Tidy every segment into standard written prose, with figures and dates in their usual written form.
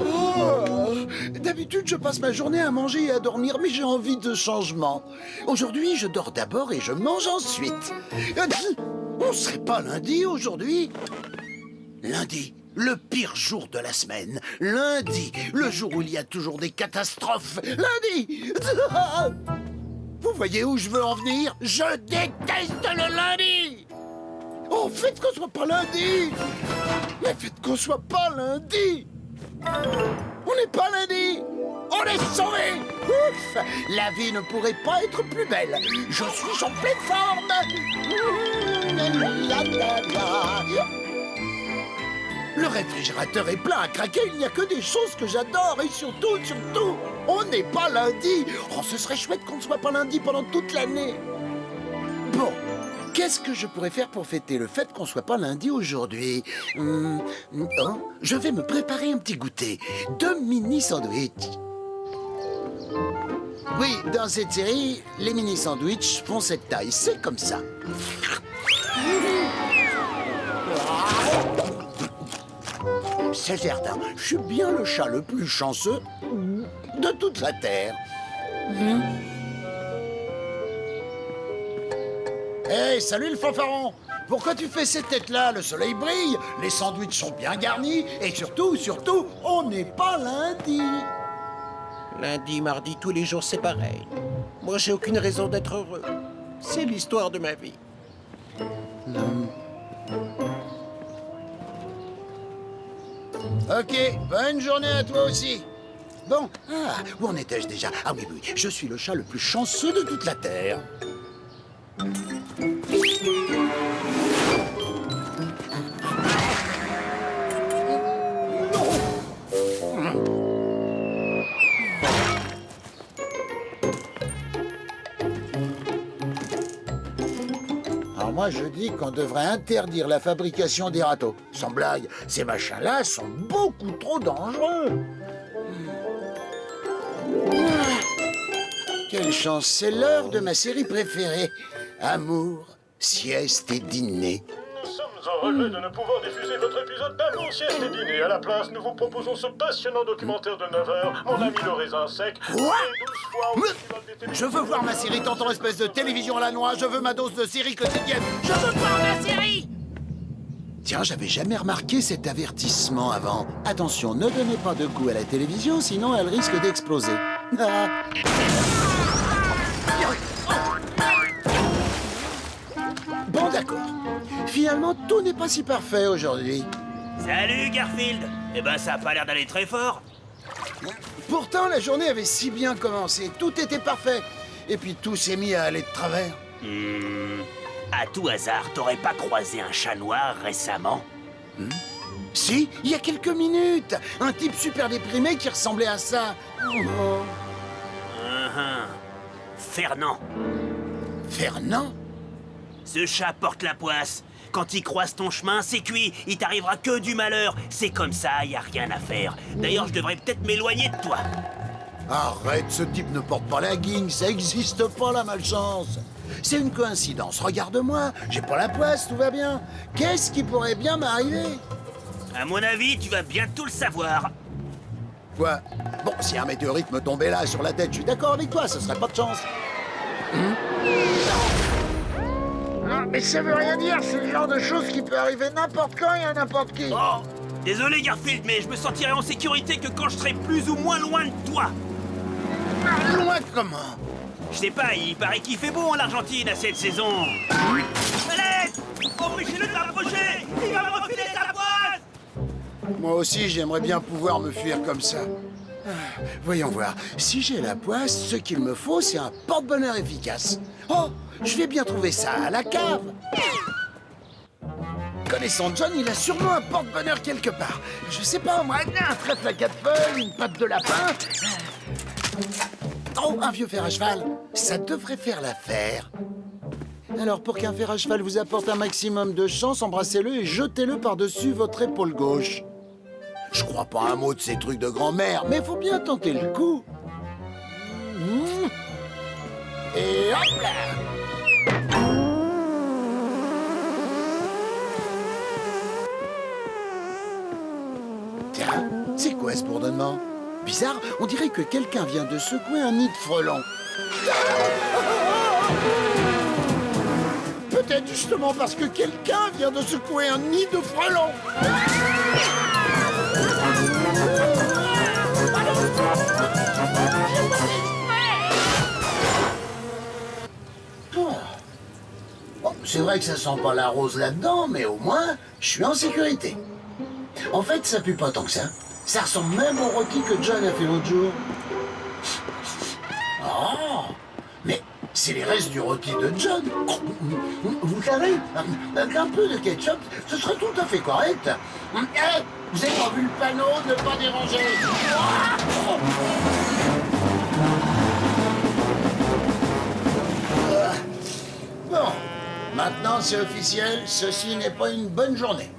Oh, d'habitude, je passe ma journée à manger et à dormir, mais j'ai envie de changement. Aujourd'hui, je dors d'abord et je mange ensuite. On serait pas lundi aujourd'hui? Lundi, le pire jour de la semaine. Lundi, le jour où il y a toujours des catastrophes. Lundi! Vous voyez où je veux en venir? Je déteste le lundi! Oh, faites qu'on soit pas lundi! Mais faites qu'on soit pas lundi! On n'est pas lundi! On est sauvés! Ouf! La vie ne pourrait pas être plus belle. Je suis en pleine forme! Le réfrigérateur est plein à craquer, il n'y a que des choses que j'adore et surtout, on n'est pas lundi. Oh, ce serait chouette qu'on ne soit pas lundi pendant toute l'année. Bon, qu'est-ce que je pourrais faire pour fêter le fait qu'on ne soit pas lundi aujourd'hui? Je vais me préparer un petit goûter. 2 mini-sandwichs. Oui, dans cette série, les mini-sandwichs font cette taille, c'est comme ça. C'est certain, je suis bien le chat le plus chanceux de toute la Terre. Hey, salut le fanfaron! Pourquoi tu fais cette tête-là? Le soleil brille, les sandwichs sont bien garnis, et surtout, on n'est pas lundi. Lundi, mardi, tous les jours, c'est pareil. Moi, j'ai aucune raison d'être heureux. C'est l'histoire de ma vie. Ok, bonne journée à toi aussi. Bon, où en étais-je déjà? Ah oui, je suis le chat le plus chanceux de toute la Terre. Alors moi, je dis qu'on devrait interdire la fabrication des râteaux. Sans blague, ces machins-là sont beaucoup trop dangereux. Quelle chance, c'est l'heure de ma série préférée. Amour, sieste et dîner. Nous sommes en regret de ne pouvoir diffuser votre épisode d'Amour, sieste et dîner. À la place, nous vous proposons ce passionnant documentaire de 9 heures, Mon ami le raisin sec. Quoi? Et 12 fois au festival d'été. Je veux voir ma série Tonton espèce de télévision à la noix. Je veux ma dose de série quotidienne. Je veux voir ma série. Tiens, j'avais jamais remarqué cet avertissement avant. Attention, ne donnez pas de goût à la télévision, sinon elle risque d'exploser. Bon, d'accord. Finalement, tout n'est pas si parfait aujourd'hui. Salut Garfield. Eh ben ça a pas l'air d'aller très fort. Pourtant, la journée avait si bien commencé. Tout était parfait. Et puis tout s'est mis à aller de travers. À tout hasard, t'aurais pas croisé un chat noir récemment? Si, il y a quelques minutes. Un type super déprimé qui ressemblait à ça. Fernand. Fernand? Ce chat porte la poisse. Quand il croise ton chemin, c'est cuit. Il t'arrivera que du malheur. C'est comme ça, y a rien à faire. D'ailleurs, je devrais peut-être m'éloigner de toi. Arrête, ce type ne porte pas la guigne, ça existe pas la malchance. C'est une coïncidence, regarde-moi, j'ai pas la poisse, tout va bien. Qu'est-ce qui pourrait bien m'arriver? À mon avis, tu vas bientôt le savoir. Quoi? Bon, si un météorite me tombait là sur la tête, je suis d'accord avec toi, ce serait pas de chance. Non, mais ça veut rien dire, c'est le genre de chose qui peut arriver n'importe quand et à n'importe qui. Oh, désolé Garfield, mais je me sentirai en sécurité que quand je serai plus ou moins loin de toi. Loin comment? Je sais pas, il paraît qu'il fait beau en Argentine à cette saison. Allez, empêchez-le de m'approcher. Il va me refiler sa poisse. Moi aussi, j'aimerais bien pouvoir me fuir comme ça. Voyons voir. Si j'ai la poisse, ce qu'il me faut, c'est un porte-bonheur efficace. Oh, je vais bien trouver ça à la cave. Connaissant John, il a sûrement un porte-bonheur quelque part. Je sais pas, moi, un trèfle à 4 feuilles, une patte de lapin. Oh, un vieux fer à cheval. Ça devrait faire l'affaire. Alors, pour qu'un fer à cheval vous apporte un maximum de chance, embrassez-le et jetez-le par-dessus votre épaule gauche. Je crois pas un mot de ces trucs de grand-mère, mais faut bien tenter le coup. Et hop là! SOS bourdonnement. Bizarre, on dirait que quelqu'un vient de secouer un nid de frelons. Peut-être justement parce que quelqu'un vient de secouer un nid de frelons. Bon, c'est vrai que ça sent pas la rose là-dedans, mais au moins, je suis en sécurité. En fait, ça pue pas tant que ça. Ça ressemble même au rôti que John a fait l'autre jour. Oh, mais c'est les restes du rôti de John. Vous savez, avec un peu de ketchup, ce serait tout à fait correct. Hey, vous avez pas vu le panneau, ne pas déranger. Bon, maintenant c'est officiel, ceci n'est pas une bonne journée.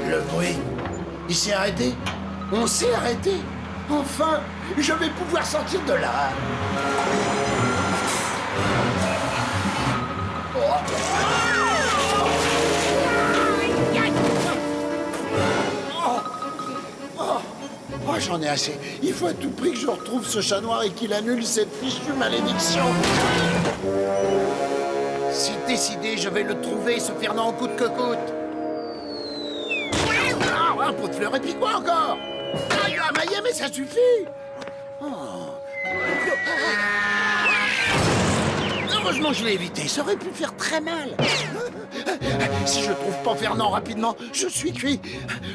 Le bruit, il s'est arrêté. On s'est arrêté. Enfin, je vais pouvoir sortir de là. Oh, j'en ai assez. Il faut à tout prix que je retrouve ce chat noir et qu'il annule cette fichue malédiction. C'est décidé, je vais le trouver, ce Fernand, coûte que coûte. Un pot de fleurs et puis quoi encore? Ah, Maïa, mais ça suffit. Heureusement, je l'ai évité. Ça aurait pu faire très mal. Si je trouve pas Fernand rapidement, je suis cuit.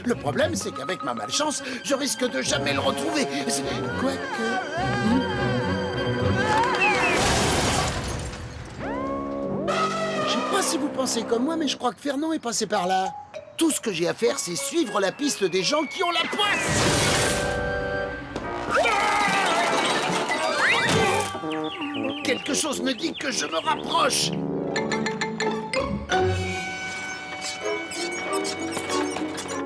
Le problème, c'est qu'avec ma malchance, je risque de jamais le retrouver. Quoique... Je sais pas si vous pensez comme moi, mais je crois que Fernand est passé par là. Tout ce que j'ai à faire, c'est suivre la piste des gens qui ont la poisse. Quelque chose me dit que je me rapproche.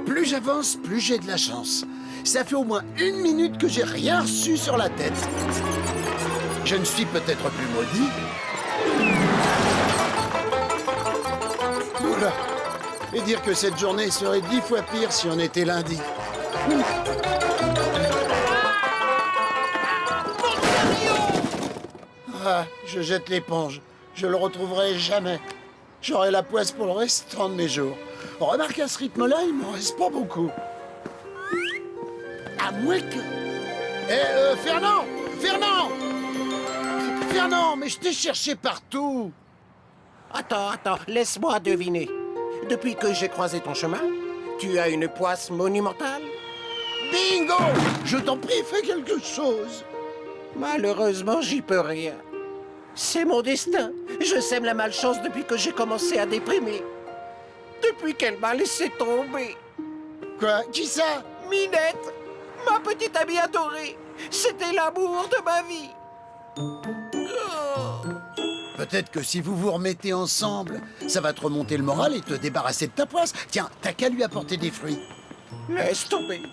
Plus j'avance, plus j'ai de la chance. Ça fait au moins 1 minute que j'ai rien reçu sur la tête. Je ne suis peut-être plus maudit. Oula. Et dire que cette journée serait 10 fois pire si on était lundi. Ah, je jette l'éponge. Je le retrouverai jamais. J'aurai la poisse pour le restant de mes jours. Remarque, à ce rythme-là, il m'en reste pas beaucoup. À moins que... Fernand! Fernand! Fernand, mais je t'ai cherché partout. Attends, laisse-moi deviner. Depuis que j'ai croisé ton chemin, tu as une poisse monumentale? Bingo! Je t'en prie, fais quelque chose. Malheureusement, j'y peux rien. C'est mon destin. Je sème la malchance depuis que j'ai commencé à déprimer. Depuis qu'elle m'a laissé tomber. Quoi? Qui ça? Minette, ma petite amie adorée. C'était l'amour de ma vie. Oh. Peut-être que si vous vous remettez ensemble, ça va te remonter le moral et te débarrasser de ta poisse. Tiens, t'as qu'à lui apporter des fruits. Laisse tomber.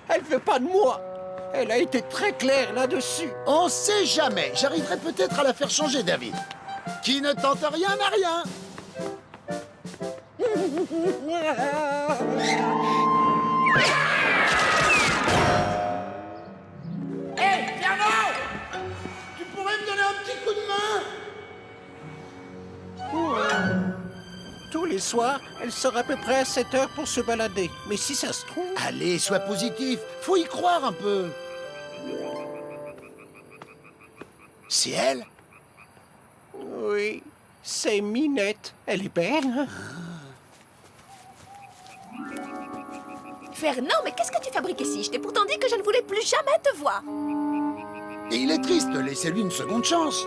Elle veut pas de moi. Elle a été très claire là-dessus. On sait jamais. J'arriverai peut-être à la faire changer d'avis. Qui ne tente rien n'a rien. Hé, Fernand! Tu pourrais me donner un petit coup de main? Tous les soirs, elle sort à peu près à 7 heures pour se balader. Mais si ça se trouve... Allez, sois positif. Faut y croire un peu. C'est elle? Oui, c'est Minette. Elle est belle. Fernand, mais qu'est-ce que tu fabriques ici? Je t'ai pourtant dit que je ne voulais plus jamais te voir. Et il est triste, laissez-lui une seconde chance.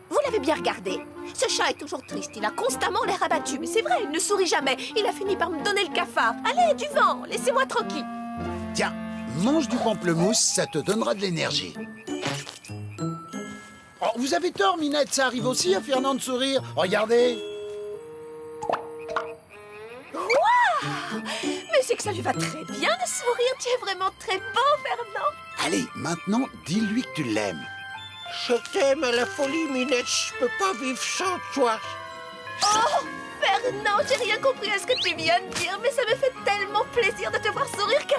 Vous l'avez bien regardé. Ce chat est toujours triste. Il a constamment l'air abattu. Mais c'est vrai, il ne sourit jamais. Il a fini par me donner le cafard. Allez, du vent, laissez-moi tranquille. Tiens, mange du pamplemousse, ça te donnera de l'énergie. Oh, vous avez tort, Minette, ça arrive aussi à Fernand de sourire. Regardez. Mais c'est que ça lui va très bien de sourire. Tu es vraiment très beau, Fernand. Allez, maintenant, dis-lui que tu l'aimes. Je t'aime à la folie, Minette. Je peux pas vivre sans toi. Oh, Fernand, j'ai rien compris à ce que tu viens de dire, mais ça me fait tellement plaisir de te voir sourire que...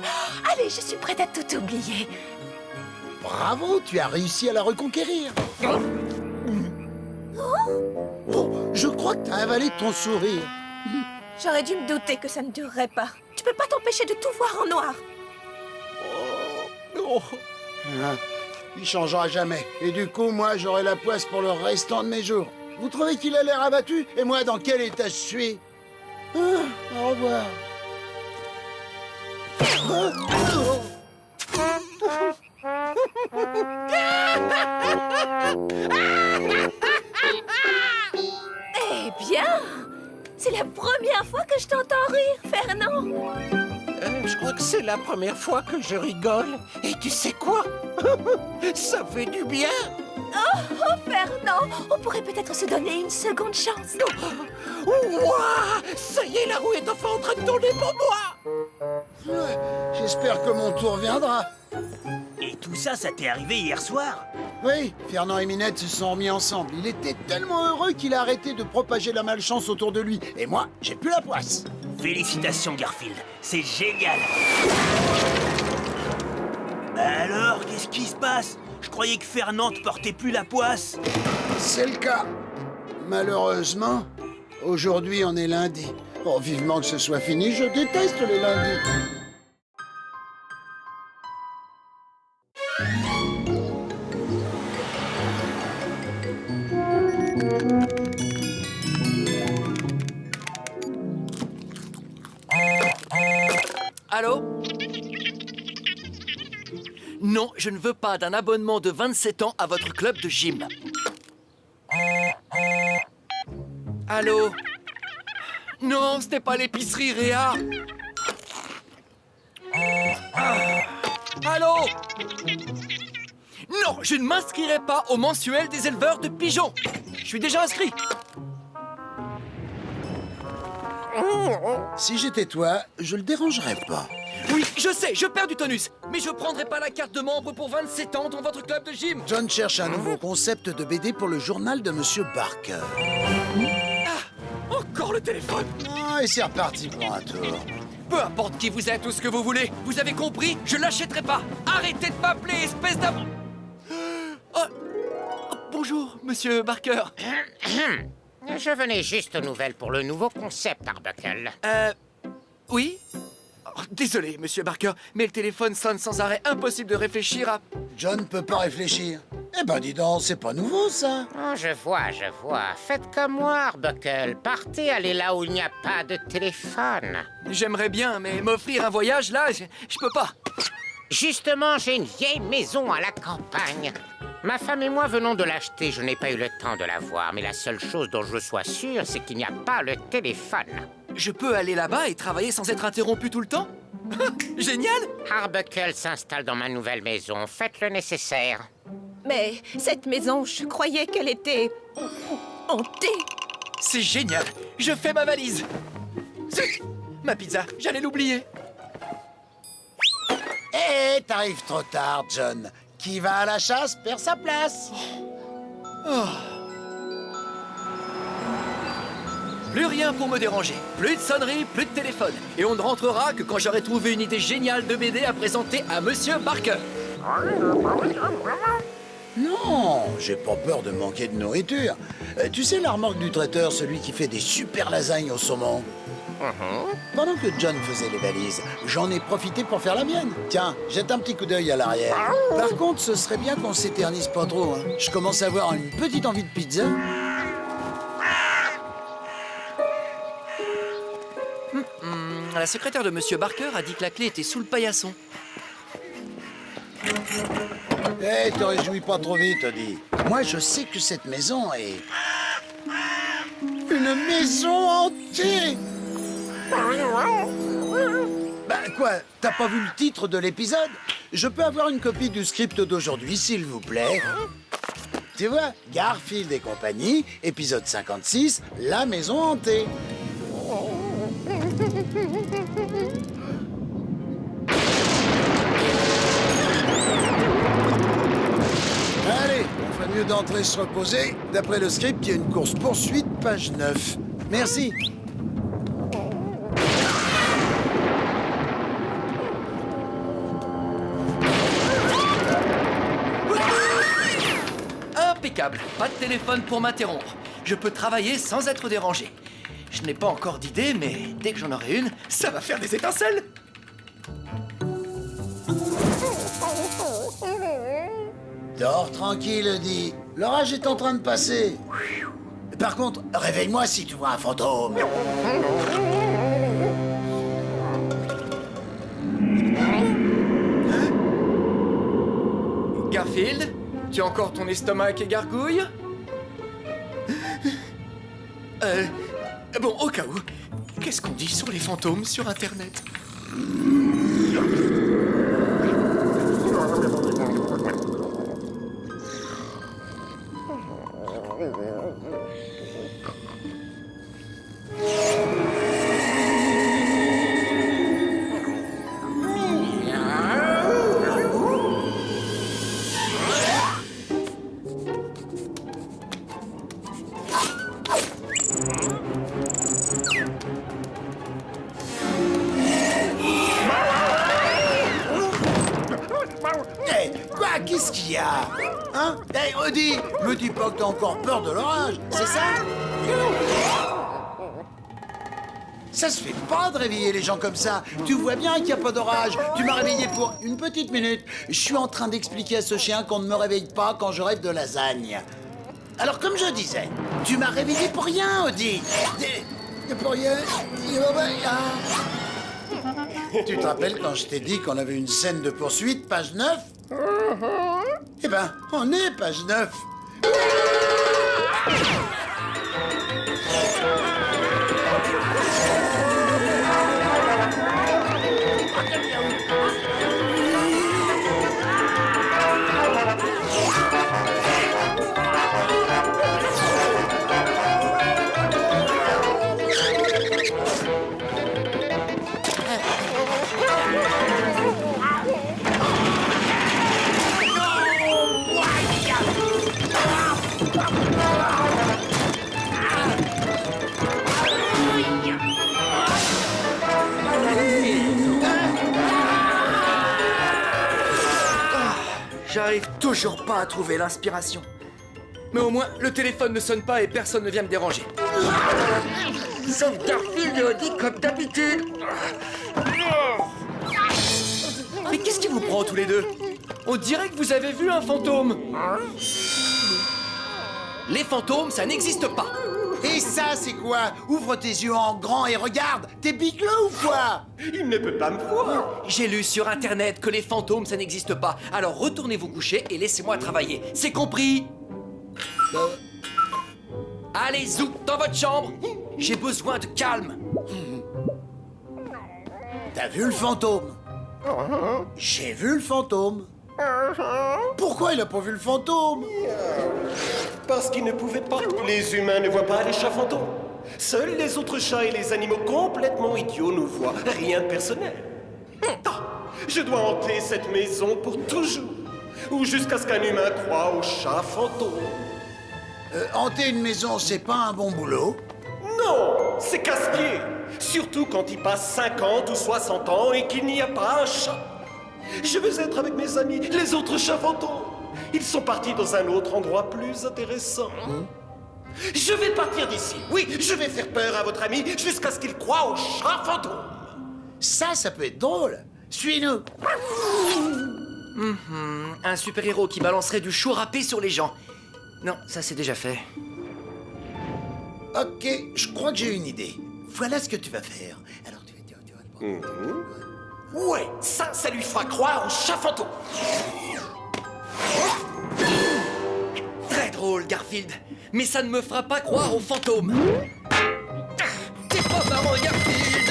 Allez, je suis prête à tout oublier. Bravo, tu as réussi à la reconquérir. Oh, je crois que tu as avalé ton sourire. J'aurais dû me douter que ça ne durerait pas. Tu peux pas t'empêcher de tout voir en noir. Ah, il changera jamais. Et du coup, moi, j'aurai la poisse pour le restant de mes jours. Vous trouvez qu'il a l'air abattu? Et moi, dans quel état je suis? Ah, au revoir. Eh bien, c'est la première fois que je t'entends rire, Fernand. Je crois que c'est la première fois que je rigole. Et tu sais quoi? Ça fait du bien. Oh, Fernand, on pourrait peut-être se donner une seconde chance. Ouah! Ça y est, la roue est enfin en train de tourner pour moi. Ouais, j'espère que mon tour viendra. Et tout ça, ça t'est arrivé hier soir? Oui, Fernand et Minette se sont remis ensemble. Il était tellement heureux qu'il a arrêté de propager la malchance autour de lui. Et moi, j'ai plus la poisse. Félicitations, Garfield. C'est génial. Alors, qu'est-ce qui se passe? Je croyais que Fernand ne portait plus la poisse. C'est le cas. Malheureusement, aujourd'hui, on est lundi. Oh, vivement que ce soit fini, je déteste les lundis. Allô? Non, je ne veux pas d'un abonnement de 27 ans à votre club de gym. Allô? Non, ce n'est pas l'épicerie Réa. Allô? Non, je ne m'inscrirai pas au mensuel des éleveurs de pigeons. Je suis déjà inscrit. Si j'étais toi, je le dérangerais pas. Oui, je sais, je perds du tonus. Mais je prendrai pas la carte de membre pour 27 ans dans votre club de gym. John cherche un nouveau concept de BD pour le journal de Monsieur Barker. Encore le téléphone. Ah, et c'est reparti pour un tour. Peu importe qui vous êtes ou ce que vous voulez, vous avez compris? Je l'achèterai pas. Arrêtez de m'appeler, espèce d'am... Bonjour, monsieur Barker. Je venais juste aux nouvelles pour le nouveau concept, Arbuckle. Oui? Oh, désolé, monsieur Barker, mais le téléphone sonne sans arrêt. Impossible de réfléchir à... John peut pas réfléchir. Eh ben dis donc, c'est pas nouveau ça. Oh, je vois. Faites comme moi, Arbuckle. Partez, allez là où il n'y a pas de téléphone. J'aimerais bien, mais m'offrir un voyage, là, je peux pas. Justement, j'ai une vieille maison à la campagne. Ma femme et moi venons de l'acheter. Je n'ai pas eu le temps de la voir, mais la seule chose dont je sois sûr, c'est qu'il n'y a pas le téléphone. Je peux aller là-bas et travailler sans être interrompu tout le temps? Génial! Arbuckle s'installe dans ma nouvelle maison. Faites le nécessaire. Mais cette maison, je croyais qu'elle était... hantée. C'est génial! Je fais ma valise! Zut! Ma pizza, j'allais l'oublier! Eh, t'arrives trop tard, John. Qui va à la chasse perd sa place. Plus rien pour me déranger. Plus de sonnerie, plus de téléphone. Et on ne rentrera que quand j'aurai trouvé une idée géniale de BD à présenter à Monsieur Barker. Non, j'ai pas peur de manquer de nourriture. Tu sais la remorque du traiteur, celui qui fait des super lasagnes au saumon? Pendant que John faisait les valises, j'en ai profité pour faire la mienne. Tiens, jette un petit coup d'œil à l'arrière. Par contre, ce serait bien qu'on s'éternise pas trop. Hein. Je commence à avoir une petite envie de pizza. La secrétaire de Monsieur Barker a dit que la clé était sous le paillasson. Eh, te réjouis pas trop vite, Odie. Moi, je sais que cette maison est... une maison hantée! Bah quoi, t'as pas vu le titre de l'épisode? Je peux avoir une copie du script d'aujourd'hui, s'il vous plaît? Tu vois, Garfield et compagnie, épisode 56, la maison hantée. Allez, on fait lieu d'entrer se reposer. D'après le script, il y a une course-poursuite, page 9. Merci. Impeccable. Pas de téléphone pour m'interrompre. Je peux travailler sans être dérangé. Je n'ai pas encore d'idée, mais dès que j'en aurai une, ça va faire des étincelles. Dors tranquille, dit. L'orage est en train de passer. Par contre, réveille-moi si tu vois un fantôme. Garfield, tu as encore ton estomac qui gargouille? Bon, au cas où, qu'est-ce qu'on dit sur les fantômes sur Internet? Quoi? Qu'est-ce qu'il y a? Hein? Hey, Odie, me dis pas que t'as encore peur de l'orage, c'est ça? Ça se fait pas de réveiller les gens comme ça. Tu vois bien qu'il n'y a pas d'orage. Tu m'as réveillé pour une petite minute. Je suis en train d'expliquer à ce chien qu'on ne me réveille pas quand je rêve de lasagne. Alors, comme je disais, tu m'as réveillé pour rien, Odie. Pour rien. Tu te rappelles quand je t'ai dit qu'on avait une scène de poursuite, page 9? Eh ben, on est page 9. J'arrive toujours pas à trouver l'inspiration. Mais au moins, le téléphone ne sonne pas et personne ne vient me déranger. Sauf Garfield et Odie comme d'habitude. Mais qu'est-ce qui vous prend tous les deux? On dirait que vous avez vu un fantôme. Les fantômes, ça n'existe pas. Et ça, c'est quoi? Ouvre tes yeux en grand et regarde. T'es biglo ou quoi? Il ne peut pas me voir. J'ai lu sur Internet que les fantômes, ça n'existe pas. Alors retournez vous coucher et laissez-moi travailler. C'est compris? Allez, zou, dans votre chambre. J'ai besoin de calme. T'as vu le fantôme? J'ai vu le fantôme. Pourquoi il a pas vu le fantôme? Parce qu'il ne pouvait pas. Les humains ne voient pas les chats fantômes. Seuls les autres chats et les animaux complètement idiots nous voient. Rien de personnel. Ah, je dois hanter cette maison pour toujours. Ou jusqu'à ce qu'un humain croie aux chats fantômes. Hanter une maison, c'est pas un bon boulot? Non, c'est casse-pied. Surtout quand il passe 50 ou 60 ans et qu'il n'y a pas un chat. Je veux être avec mes amis, les autres chats fantômes. Ils sont partis dans un autre endroit plus intéressant. Je vais partir d'ici. Oui, je vais faire peur à votre ami jusqu'à ce qu'il croie aux chats fantômes. Ça peut être drôle. Suis-nous. Un super-héros qui balancerait du chou râpé sur les gens. Non, ça c'est déjà fait. Ok, je crois que j'ai une idée. Voilà ce que tu vas faire. Alors tu vas... Ouais, ça lui fera croire aux chats fantômes. Très drôle, Garfield. Mais ça ne me fera pas croire aux fantômes. T'es pas marrant, Garfield.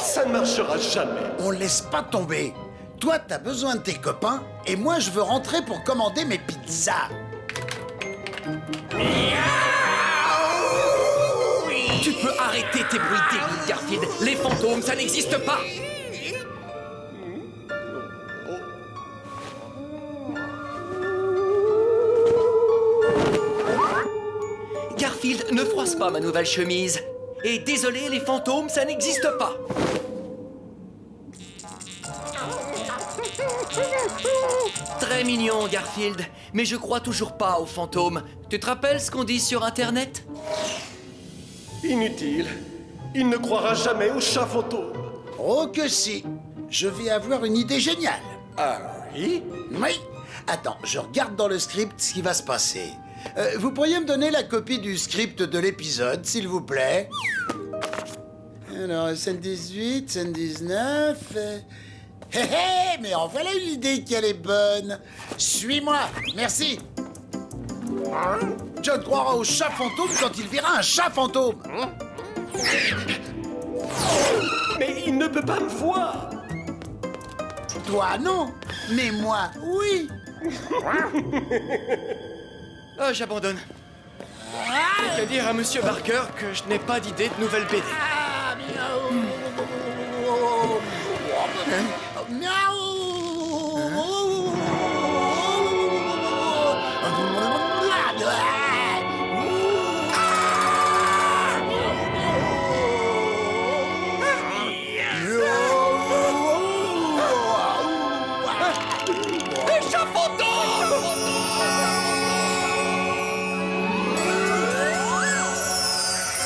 Ça ne marchera jamais. On laisse pas tomber. Toi, t'as besoin de tes copains, et moi, je veux rentrer pour commander mes pizzas. Tu peux arrêter tes bruits débiles, Garfield. Les fantômes, ça n'existe pas. froisse pas ma nouvelle chemise. Et désolé, les fantômes, ça n'existe pas. Très mignon, Garfield, mais je crois toujours pas aux fantômes. Tu te rappelles ce qu'on dit sur Internet? Inutile. Il ne croira jamais au chat fantôme. Oh que si. Je vais avoir une idée géniale. Ah oui? Oui. Attends, je regarde dans le script ce qui va se passer. Vous pourriez me donner la copie du script de l'épisode, s'il vous plaît? Alors, scène 18, scène 19... Hé hé, mais en voilà une idée qui elle est bonne. Suis-moi, merci. John croira au chat fantôme quand il verra un chat fantôme. Mais il ne peut pas me voir. Toi, non, mais moi, oui. Oh, j'abandonne. Je vais dire à Monsieur Barker que je n'ai pas d'idée de nouvelle BD. Ah, miaou.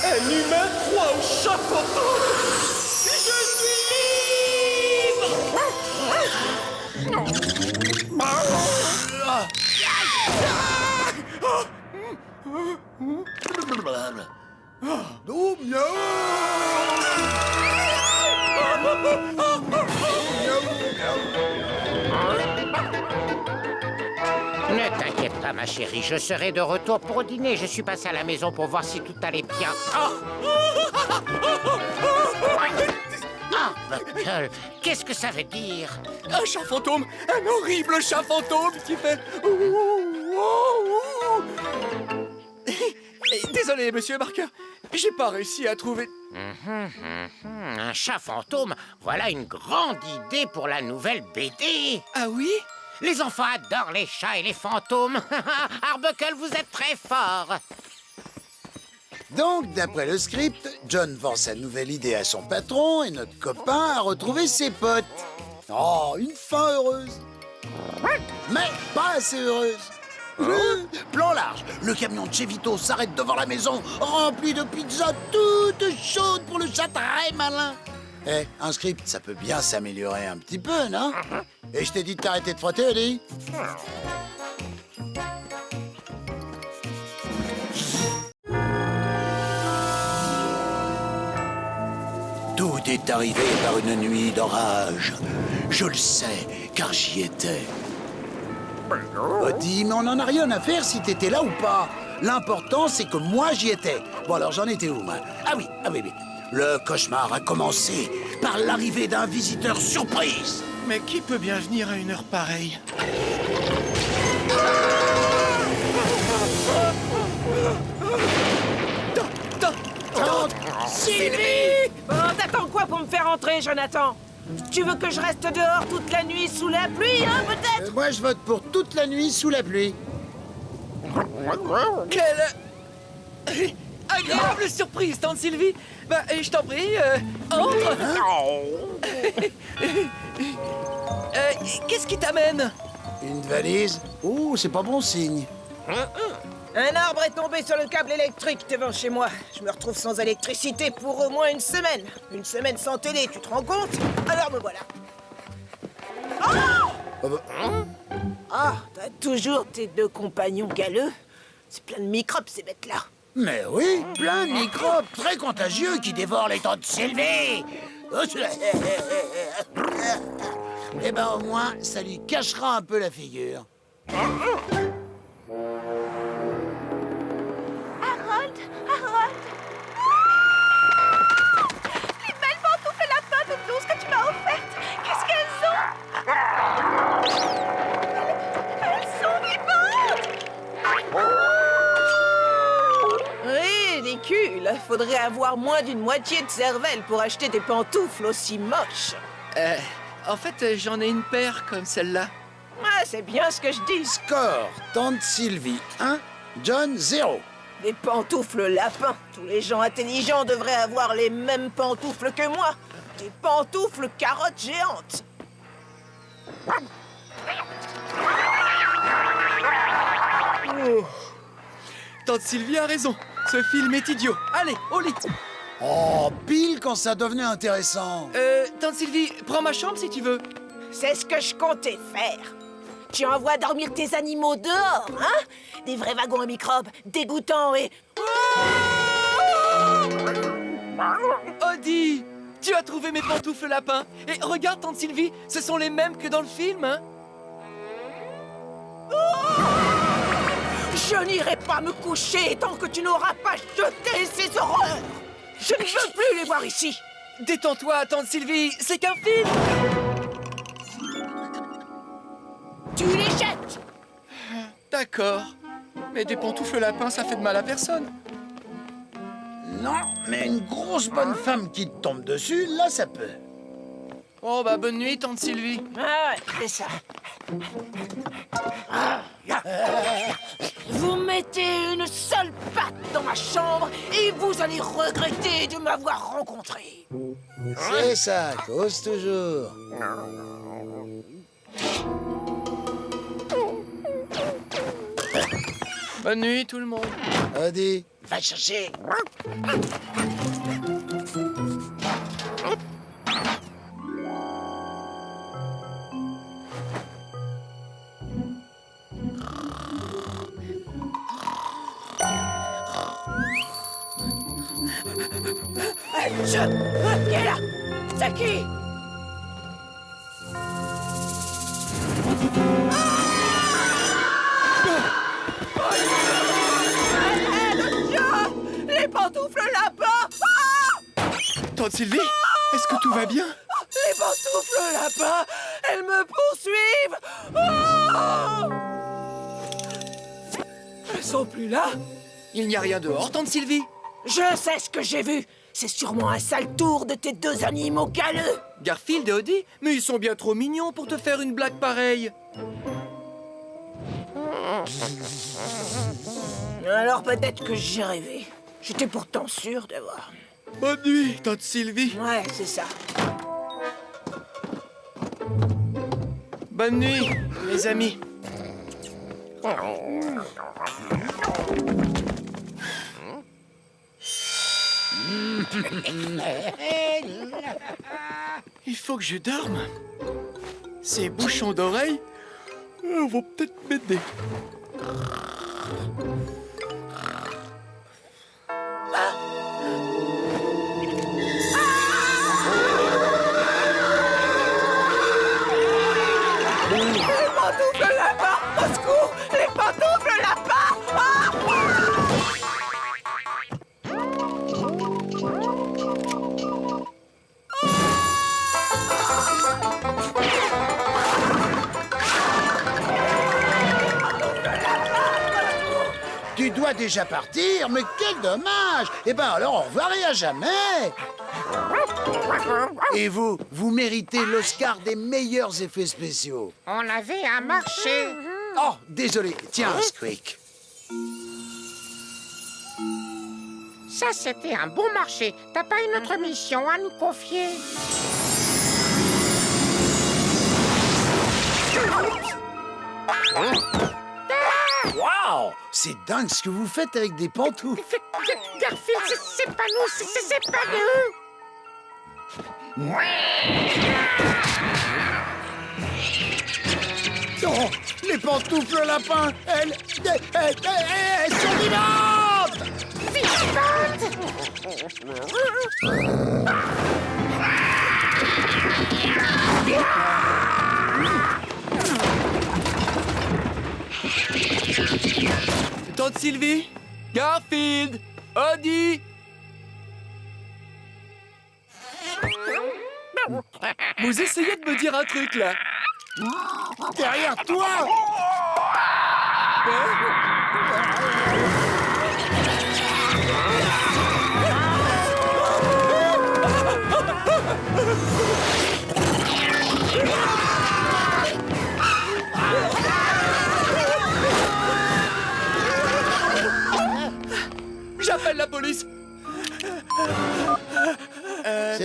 Un humain croit au chat fantôme. Oh, Ne t'inquiète pas, ma chérie, je serai de retour pour dîner. Je suis passé à la maison pour voir si tout allait bien. Oh Ah, Buckle, qu'est-ce que ça veut dire? Un chat fantôme, un horrible chat fantôme qui fait... Désolé, Monsieur Barker, j'ai pas réussi à trouver... Un chat fantôme, voilà une grande idée pour la nouvelle BD. Ah oui? Les enfants adorent les chats et les fantômes. Arbuckle, vous êtes très fort. Donc, d'après le script, John vend sa nouvelle idée à son patron et notre copain a retrouvé ses potes. Oh, une fin heureuse. Mais pas assez heureuse. Plan large, le camion de chez Vito s'arrête devant la maison, rempli de pizzas toutes chaudes pour le chat très malin. Eh, un script, ça peut bien s'améliorer un petit peu, non? Et je t'ai dit de t'arrêter de frotter, Eddie. Tout est arrivé par une nuit d'orage. Je le sais, car j'y étais. Dis, mais on n'en a rien à faire si t'étais là ou pas. L'important, c'est que moi, j'y étais. Bon, alors, j'en étais où, moi? Ah oui. Le cauchemar a commencé par l'arrivée d'un visiteur surprise. Mais qui peut bien venir à une heure pareille? Tante Sylvie! Bon, t'attends quoi pour me faire entrer, Jonathan? Tu veux que je reste dehors toute la nuit sous la pluie, hein, peut-être? Moi, je vote pour toute la nuit sous la pluie. Quelle agréable surprise, tante Sylvie. Bah, je t'en prie, entre. Qu'est-ce qui t'amène? Une valise? Oh, c'est pas bon signe. Un arbre est tombé sur le câble électrique devant chez moi. Je me retrouve sans électricité pour au moins une semaine. Une semaine sans télé, tu te rends compte? Alors me voilà. Ah, t'as toujours tes deux compagnons galeux. C'est plein de microbes, ces bêtes-là. Mais oui, plein de microbes très contagieux qui dévorent les tantes Sylvie. Eh ben au moins, ça lui cachera un peu la figure. Harold! Les belles pantoufles et la teinte de blouse que tu m'as offerte, qu'est-ce qu'elles ont? Elles sont vivantes! Ridicule! Faudrait avoir moins d'une moitié de cervelle pour acheter des pantoufles aussi moches. En fait, j'en ai une paire comme celle-là. Ah, c'est bien ce que je dis. Score, tante Sylvie 1, John 0. Des pantoufles lapins. Tous les gens intelligents devraient avoir les mêmes pantoufles que moi. Des pantoufles carottes géantes. Tante Sylvie a raison. Ce film est idiot. Allez, au lit. Oh, pile quand ça devenait intéressant. Tante Sylvie, prends ma chambre si tu veux. C'est ce que je comptais faire. Tu envoies dormir tes animaux dehors, hein? Des vrais wagons à microbes, dégoûtants et... Odie, tu as trouvé mes pantoufles lapins. Et regarde, Tante Sylvie, ce sont les mêmes que dans le film, hein? Je n'irai pas me coucher tant que tu n'auras pas jeté ces horreurs. Je ne veux plus les voir ici. Détends-toi, Tante Sylvie, c'est qu'un film. Tu les jettes. D'accord. Mais des pantoufles lapins, ça fait de mal à personne. Non, mais une grosse bonne femme qui te tombe dessus, là, ça peut. Oh, bah bonne nuit, Tante Sylvie. Ah ouais, c'est ça. Vous mettez une seule patte dans ma chambre et vous allez regretter de m'avoir rencontré. C'est ça, cause toujours. Bonne nuit, tout le monde. Odie, va chercher. Qui est là? C'est qui? Les pantoufles lapins! Tante Sylvie, est-ce que tout va bien? Les pantoufles lapins! Elles me poursuivent! Ah! Elles sont plus là? Il n'y a rien dehors, Tante Sylvie. Je sais ce que j'ai vu! C'est sûrement un sale tour de tes deux animaux galeux! Garfield et Odie, mais ils sont bien trop mignons pour te faire une blague pareille. Alors peut-être que j'ai rêvé. J'étais pourtant sûr d'avoir... Bonne nuit, Tante Sylvie. Ouais, c'est ça. Bonne nuit, mes amis. Il faut que je dorme. Ces bouchons d'oreilles vont peut-être m'aider. Les pantoufles lapins! Au secours! Les pantoufles lapins! Ah! Tu dois déjà partir, mais quel dommage! Eh ben alors, au revoir et à jamais! Et vous, vous méritez l'Oscar des meilleurs effets spéciaux. On avait un marché. Oh, désolé. Tiens, Squeak. Ça, c'était un bon marché. T'as pas une autre mission à nous confier? Waouh! C'est dingue ce que vous faites avec des pantoufles. Garfield, c'est pas nous, c'est pas nous. Oh, les pantoufles lapins, elles sont vivantes! Tante Sylvie, Garfield, Odie. Vous essayez de me dire un truc, là. Derrière toi!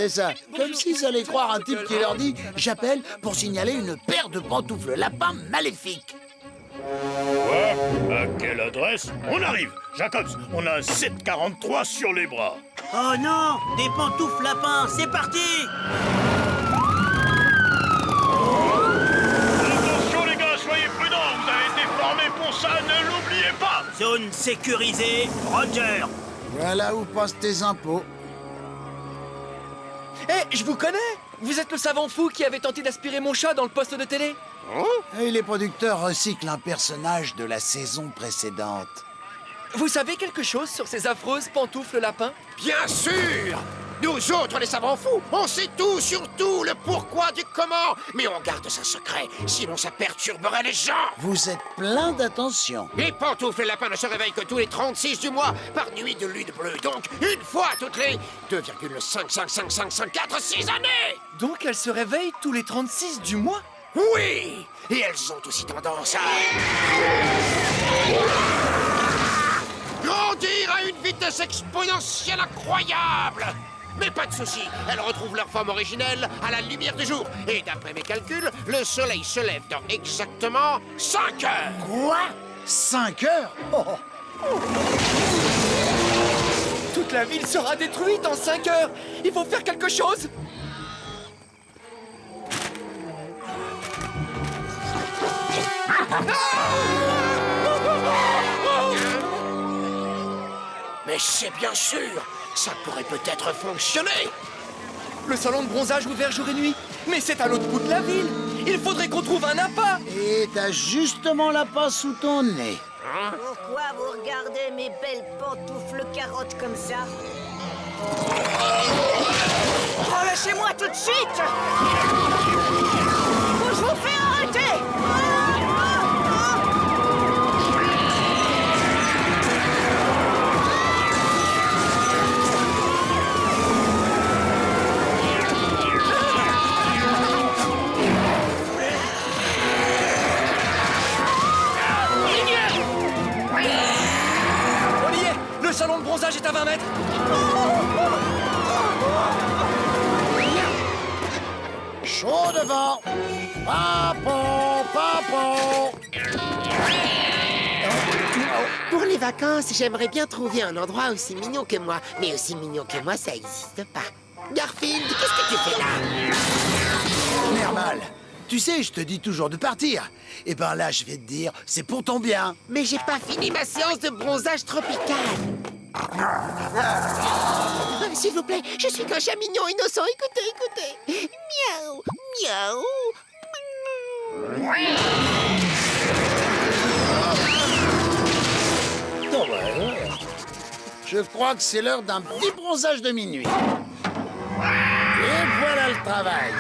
C'est ça. Comme s'ils allaient croire un type qui leur dit « J'appelle pour signaler une paire de pantoufles lapin maléfiques ». Quoi? À quelle adresse? On arrive. Jacobs, on a un 743 sur les bras. Oh non, des pantoufles lapins, c'est parti! Attention les gars, soyez prudents. Vous avez été formés pour ça, ne l'oubliez pas. Zone sécurisée, Roger. Voilà où passent tes impôts. Eh, je vous connais! Vous êtes le savant fou qui avait tenté d'aspirer mon chat dans le poste de télé? Et les producteurs recyclent un personnage de la saison précédente. Vous savez quelque chose sur ces affreuses pantoufles lapins? Bien sûr! Nous autres, les savants fous, on sait tout sur tout, le pourquoi du comment. Mais on garde ça secret, sinon ça perturberait les gens. Vous êtes plein d'attention. Les pantoufles lapins ne se réveillent que tous les 36 du mois, par nuit de lune bleue. Donc, une fois toutes les 2,55554 années. Donc elles se réveillent tous les 36 du mois? Oui! Et elles ont aussi tendance à grandir à une vitesse exponentielle incroyable. Mais pas de souci, elles retrouvent leur forme originelle à la lumière du jour. Et d'après mes calculs, le soleil se lève dans exactement 5 heures. Quoi? 5 heures? Oh. Toute la ville sera détruite en 5 heures! Il faut faire quelque chose! Mais c'est bien sûr, ça pourrait peut-être fonctionner. Le salon de bronzage ouvert jour et nuit? Mais c'est à l'autre bout de la ville! Il faudrait qu'on trouve un appât! Et t'as justement la passe sous ton nez. Pourquoi vous regardez mes belles pantoufles carottes comme ça? Relâchez-moi tout de suite! Ou je vous fais arrêter! On y est! Le salon de bronzage est à 20 mètres! Chaud devant. Papon, papon. Pour les vacances, j'aimerais bien trouver un endroit aussi mignon que moi. Mais aussi mignon que moi, ça n'existe pas. Garfield, qu'est-ce que tu fais là? Nermal, tu sais, je te dis toujours de partir. Et ben là, je vais te dire, c'est pour ton bien. Mais j'ai pas fini ma séance de bronzage tropical. S'il vous plaît, je suis qu'un chat mignon innocent. Écoutez, écoutez. Miaou, miaou. Non, ouais. Je crois que c'est l'heure d'un petit bronzage de minuit. Et voilà le travail.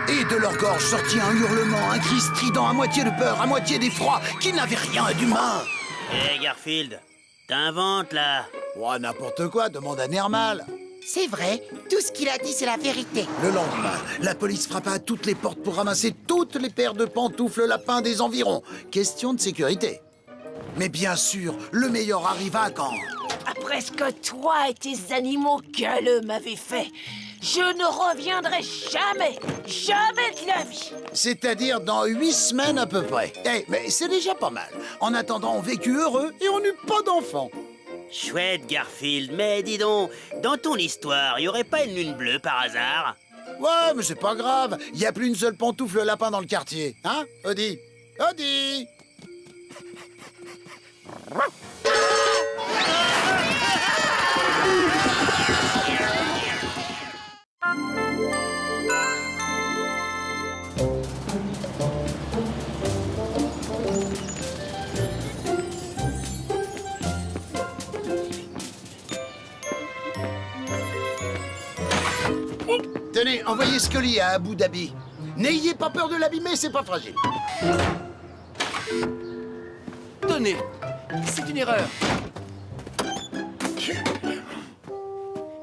Et de leur gorge sortit un hurlement, un cri strident, à moitié de peur, à moitié d'effroi, qui n'avait rien d'humain. Hé, Garfield, t'inventes, là. Oh, n'importe quoi, demande à Nermal. C'est vrai, tout ce qu'il a dit, c'est la vérité. Le lendemain, la police frappa à toutes les portes pour ramasser toutes les paires de pantoufles lapins des environs. Question de sécurité. Mais bien sûr, le meilleur arriva quand... Après ce que toi et tes animaux gueuleux m'avez fait, je ne reviendrai jamais, jamais de la vie. C'est-à-dire dans 8 semaines à peu près. Eh, mais c'est déjà pas mal. En attendant, on vécut heureux et on n'eut pas d'enfants. Chouette, Garfield, mais dis donc, dans ton histoire, y aurait pas une lune bleue par hasard? Ouais, mais c'est pas grave. Y a plus une seule pantoufle lapin dans le quartier. Hein, Odie? Odie! Tenez, envoyez Scully à Abu Dhabi. N'ayez pas peur de l'abîmer, c'est pas fragile. Tenez, c'est une erreur.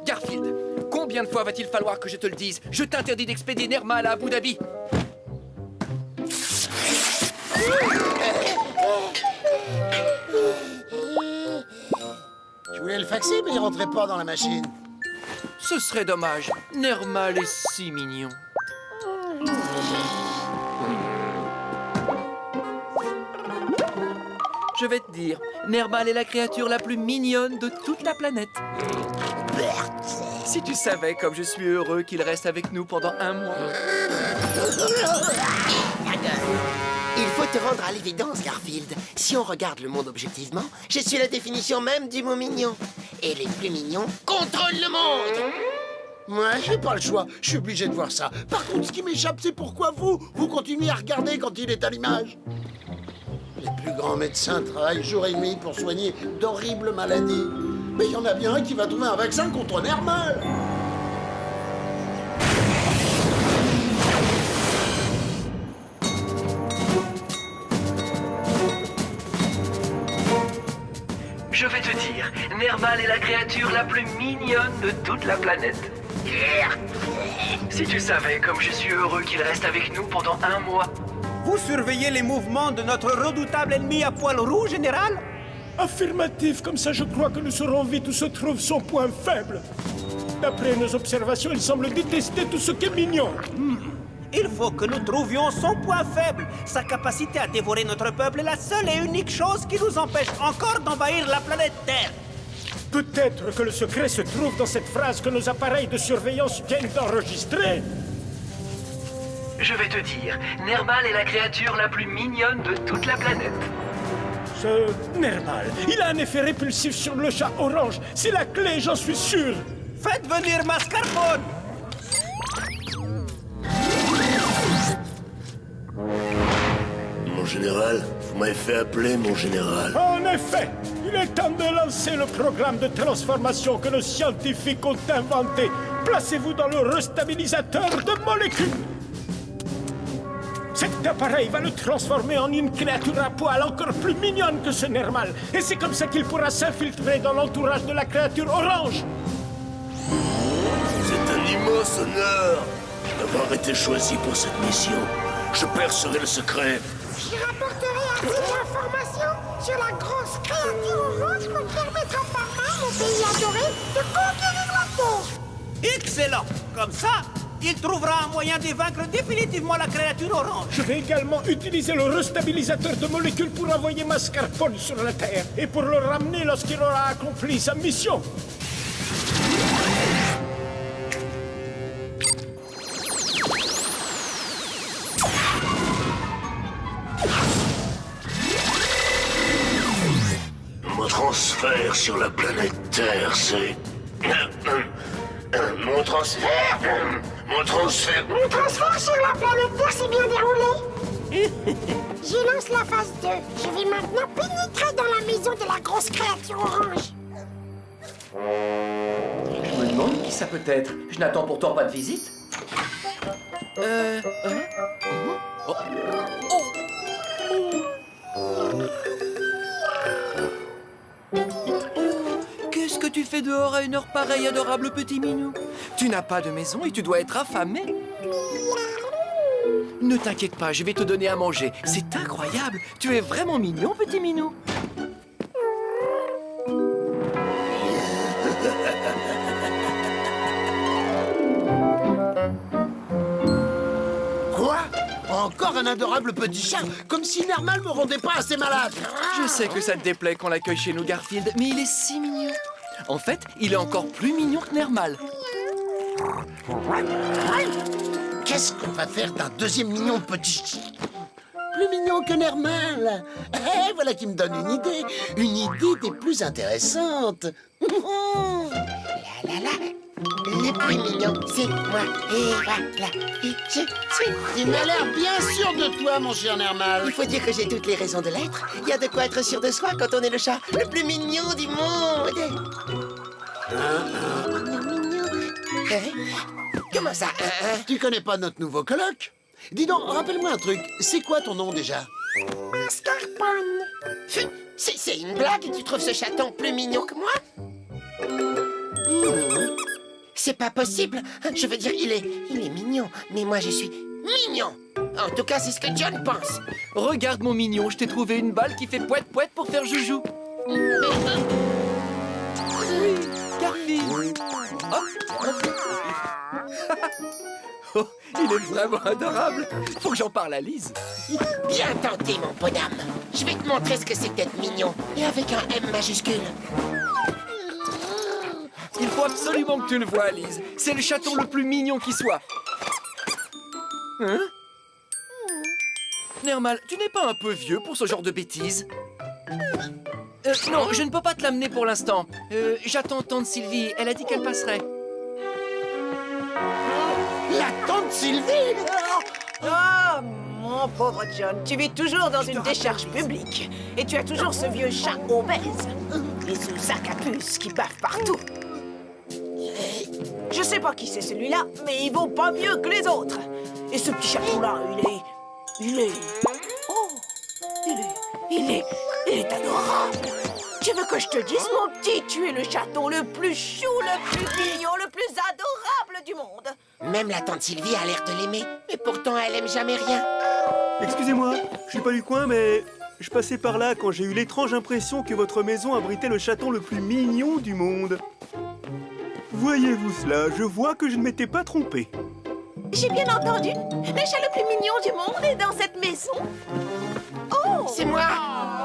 Garfield, combien de fois va-t-il falloir que je te le dise? Je t'interdis d'expédier Nermal à Abu Dhabi. Je voulais le faxer, mais il rentrait pas dans la machine. Ce serait dommage. Nermal est si mignon. Je vais te dire, Nermal est la créature la plus mignonne de toute la planète. Si tu savais comme je suis heureux qu'il reste avec nous pendant 1 mois. Il faut te rendre à l'évidence, Garfield. Si on regarde le monde objectivement, je suis la définition même du mot mignon. Et les plus mignons contrôlent le monde. Moi, j'ai pas le choix. Je suis obligé de voir ça. Par contre, ce qui m'échappe, c'est pourquoi vous continuez à regarder quand il est à l'image. Les plus grands médecins travaillent jour et nuit pour soigner d'horribles maladies. Mais il y en a bien un qui va trouver un vaccin contre Nermal. Je vais te dire, Nermal est la créature la plus mignonne de toute la planète. Si tu savais comme je suis heureux qu'il reste avec nous pendant 1 mois. Vous surveillez les mouvements de notre redoutable ennemi à poil roux, général? Affirmatif, comme ça je crois que nous saurons vite où se trouve son point faible. D'après nos observations, il semble détester tout ce qui est mignon. Il faut que nous trouvions son point faible. Sa capacité à dévorer notre peuple est la seule et unique chose qui nous empêche encore d'envahir la planète Terre. Peut-être que le secret se trouve dans cette phrase que nos appareils de surveillance viennent d'enregistrer. Je vais te dire, Nermal est la créature la plus mignonne de toute la planète. Ce Nermal, il a un effet répulsif sur le chat orange. C'est la clé, j'en suis sûr. Faites venir Mascarpone. Mon général, vous m'avez fait appeler mon général. En effet, il est temps de lancer le programme de transformation que nos scientifiques ont inventé. Placez-vous dans le restabilisateur de molécules. Cet appareil va le transformer en une créature à poil encore plus mignonne que ce Nermal. Et c'est comme ça qu'il pourra s'infiltrer dans l'entourage de la créature orange. C'est un immense honneur d'avoir été choisi pour cette mission. Je percerai le secret. J'y rapporterai ainsi l'information sur la grosse créature orange qu'on permettra par main au pays adoré de conquérir la Terre. Excellent. Comme ça, il trouvera un moyen de vaincre définitivement la créature orange. Je vais également utiliser le restabilisateur de molécules pour envoyer Mascarpone sur la Terre et pour le ramener lorsqu'il aura accompli sa mission. Mon transfert sur la planète Terre, c'est... Mon transfert sur la planète Terre s'est bien déroulé. Je lance la phase 2. Je vais maintenant pénétrer dans la maison de la grosse créature orange. Je me demande qui ça peut être. Je n'attends pourtant pas de visite. Qu'est-ce que tu fais dehors à une heure pareille, adorable petit minou? Tu n'as pas de maison et tu dois être affamé. Ne t'inquiète pas, je vais te donner à manger. C'est incroyable. Tu es vraiment mignon, petit minou. Quoi? Encore un adorable petit chat? Comme si Nermal me rendait pas assez malade. Je sais que ça te déplaît qu'on l'accueille chez nous, Garfield, mais il est si mignon. En fait, il est encore plus mignon que Nermal. Qu'est-ce qu'on va faire d'un deuxième mignon petit chat? Plus mignon que Nermal. Eh, voilà qui me donne une idée. Une idée des plus intéressantes. Le plus mignon, c'est moi. Et voilà. Et je suis... Tu m'as l'air bien sûr de toi, mon cher Nermal. Il faut dire que j'ai toutes les raisons de l'être. Il y a de quoi être sûr de soi quand on est le chat le plus mignon du monde. Mignon. Comment ça? Tu connais pas notre nouveau coloc? Dis donc, rappelle-moi un truc. C'est quoi ton nom déjà? Mascarpone. C'est une blague? Tu trouves ce chaton plus mignon que moi? C'est pas possible. Je veux dire, il est mignon. Mais moi, je suis mignon. En tout cas, c'est ce que John pense. Regarde mon mignon, je t'ai trouvé une balle qui fait poète-poète pour faire joujou. Oui, Garfield. Merci. Oh, il est vraiment adorable. Faut que j'en parle à Lise. Bien tenté, mon podam. Je vais te montrer ce que c'est que d'être mignon. Et avec un M majuscule. Il faut absolument que tu le vois, Lise. C'est le chaton le plus mignon qui soit. Hein? Nermal, tu n'es pas un peu vieux pour ce genre de bêtises? Non, je ne peux pas te l'amener pour l'instant. J'attends tante Sylvie. Elle a dit qu'elle passerait. La tante Sylvie? Oh, mon pauvre John, tu vis toujours dans une décharge publique. Et tu as toujours ce vieux chat obèse. Et ce sac à puce qui baffe partout. Je sais pas qui c'est celui-là, mais il vaut pas mieux que les autres. Et ce petit chaton-là, il est adorable. Tu veux que je te dise, mon petit, tu es le chaton le plus chou, le plus mignon, le plus adorable du monde. Même la tante Sylvie a l'air de l'aimer, mais pourtant elle aime jamais rien. Excusez-moi, je suis pas du coin, mais je passais par là quand j'ai eu l'étrange impression que votre maison abritait le chaton le plus mignon du monde. Voyez-vous cela, je vois que je ne m'étais pas trompé. J'ai bien entendu. Le chat le plus mignon du monde est dans cette maison. Oh! C'est moi!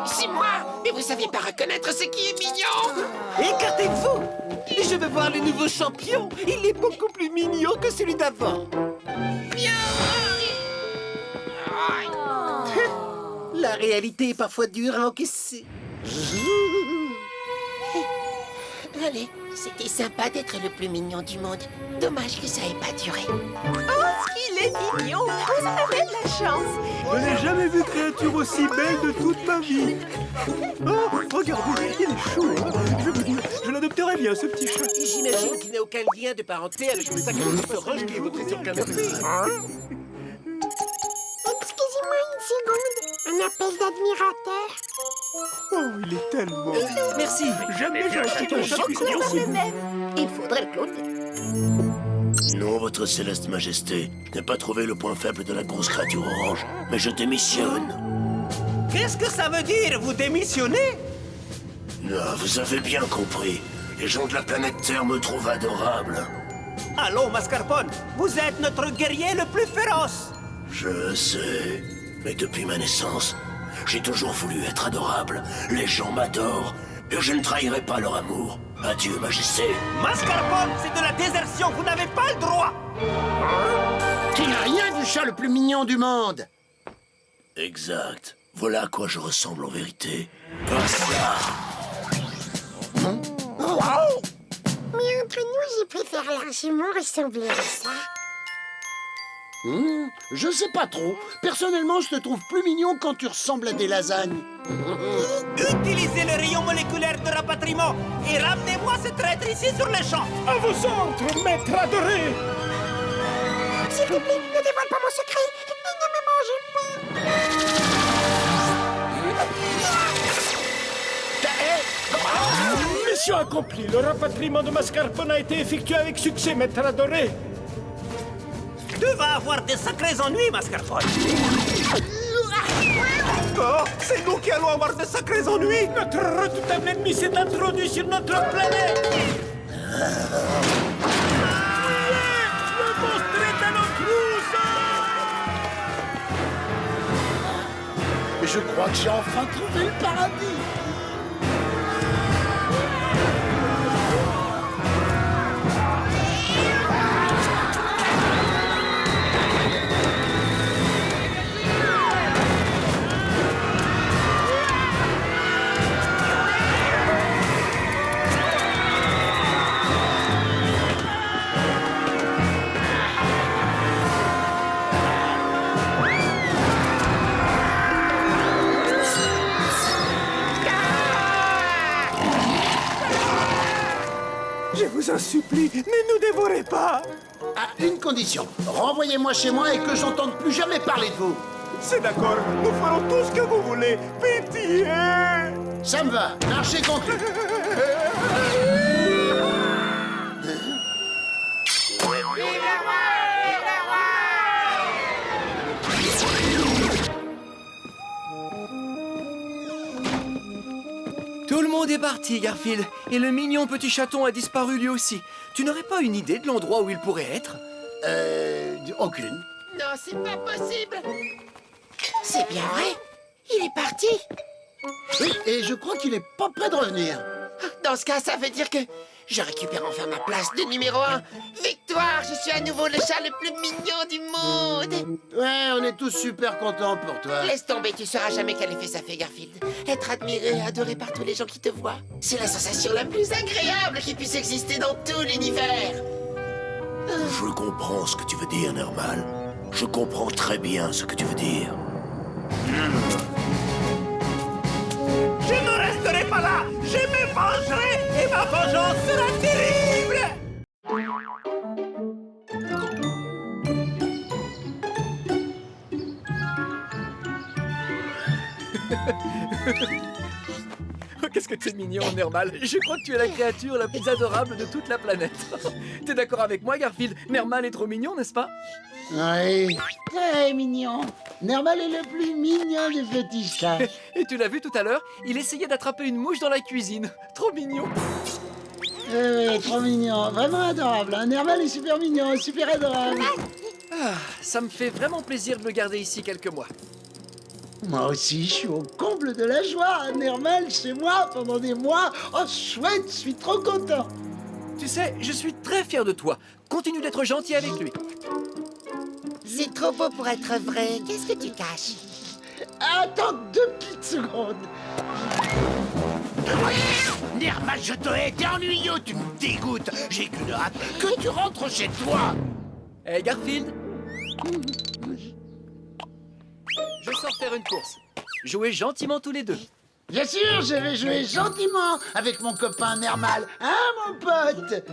C'est moi! Mais vous savez pas reconnaître ce qui est mignon! Écartez-vous! Je veux voir le nouveau champion. Il est beaucoup plus mignon que celui d'avant. La réalité est parfois dure à encaisser. Allez, c'était sympa d'être le plus mignon du monde. Dommage que ça ait pas duré. Oh, qu'il est mignon! Vous avez de la chance! Je n'ai jamais vu créature aussi belle de toute ma vie. Oh, regardez, il est chaud. Hein. Je veux dire, je l'adopterais bien, ce petit chat. J'imagine qu'il n'a aucun lien de parenté avec le sac à puce orange qui est monté sur le canapé. Excusez-moi une seconde. Un appel d'admirateur. Oh, il est tellement... Merci. Jamais j'ai acheté un chat plus mignon. Le même. Il faudrait le cloner. Non, votre céleste majesté, je n'ai pas trouvé le point faible de la grosse créature orange, mais je démissionne. Qu'est-ce que ça veut dire, vous démissionnez? Ah, vous avez bien compris. Les gens de la planète Terre me trouvent adorable. Allons, Mascarpone, vous êtes notre guerrier le plus féroce. Je sais, mais depuis ma naissance, j'ai toujours voulu être adorable. Les gens m'adorent, et je ne trahirai pas leur amour. Adieu, majesté. Mascarpone, c'est de la désertion, vous n'avez pas le droit. Tu n'as rien du chat le plus mignon du monde. Exact. Voilà à quoi je ressemble en vérité. Basta. Mais entre nous, je préfère largement ressembler à ça. Je sais pas trop. Personnellement, je te trouve plus mignon quand tu ressembles à des lasagnes. Utilisez le rayon moléculaire de rapatriement et ramenez-moi ce traître ici sur le champ. À vos ordres, maître adoré. S'il te plaît, ne dévoile pas mon secret. Ne me mangez pas. Mission accomplie. Le rapatriement de Mascarpone a été effectué avec succès, maître adoré. Tu vas avoir des sacrés ennuis, Mascarpone. Oh, c'est nous qui allons avoir de sacrés ennuis. Notre redoutable ennemi s'est introduit sur notre planète. Le monstre est à notre Je crois que j'ai enfin trouvé le paradis. Je vous en supplie, ne nous dévorez pas. À une condition. Renvoyez-moi chez moi et que j'entende plus jamais parler de vous. C'est d'accord, nous ferons tout ce que vous voulez. Pitié. Ça me va. Marché conclu. Tout le monde monde est parti, Garfield, et le mignon petit chaton a disparu lui aussi. Tu n'aurais pas une idée de l'endroit où il pourrait être? Aucune. Non, c'est pas possible. C'est bien vrai. Il est parti. Oui, et je crois qu'il est pas prêt de revenir. Dans ce cas, ça veut dire que je récupère enfin ma place de numéro 1. Victoire, je suis à nouveau le chat le plus mignon du monde. Ouais, on est tous super contents pour toi. Laisse tomber, tu sauras jamais quel effet ça fait, Garfield. Être admiré et adoré par tous les gens qui te voient, c'est la sensation la plus agréable qui puisse exister dans tout l'univers. Je comprends ce que tu veux dire, Nermal. Je comprends très bien ce que tu veux dire. Je ne resterai pas là. Je me vengerai et ma vengeance sera terrible. Qu'est-ce que t'es mignon, Nermal. Je crois que tu es la créature la plus adorable de toute la planète. T'es d'accord avec moi, Garfield? Nermal est trop mignon, n'est-ce pas? Oui, très mignon. Nermal est le plus mignon des petits chats. Et tu l'as vu tout à l'heure, il essayait d'attraper une mouche dans la cuisine. Trop mignon. Oui, trop mignon. Vraiment adorable. Hein. Nermal est super mignon, super adorable. Ah, ça me fait vraiment plaisir de le garder ici quelques mois. Moi aussi, je suis au comble de la joie. Nermal chez moi pendant des mois. Oh, chouette, je suis trop content. Tu sais, je suis très fier de toi. Continue d'être gentil avec lui. C'est trop beau pour être vrai. Qu'est-ce que tu caches? Attends 2 petites secondes. Nermal, je te hais, t'es ennuyeux, tu me dégoûtes. J'ai qu'une hâte que tu rentres chez toi. Hé, Garfield. Je sors faire une course. Jouez gentiment tous les deux. Bien sûr, je vais jouer gentiment avec mon copain Nermal. Hein, mon pote?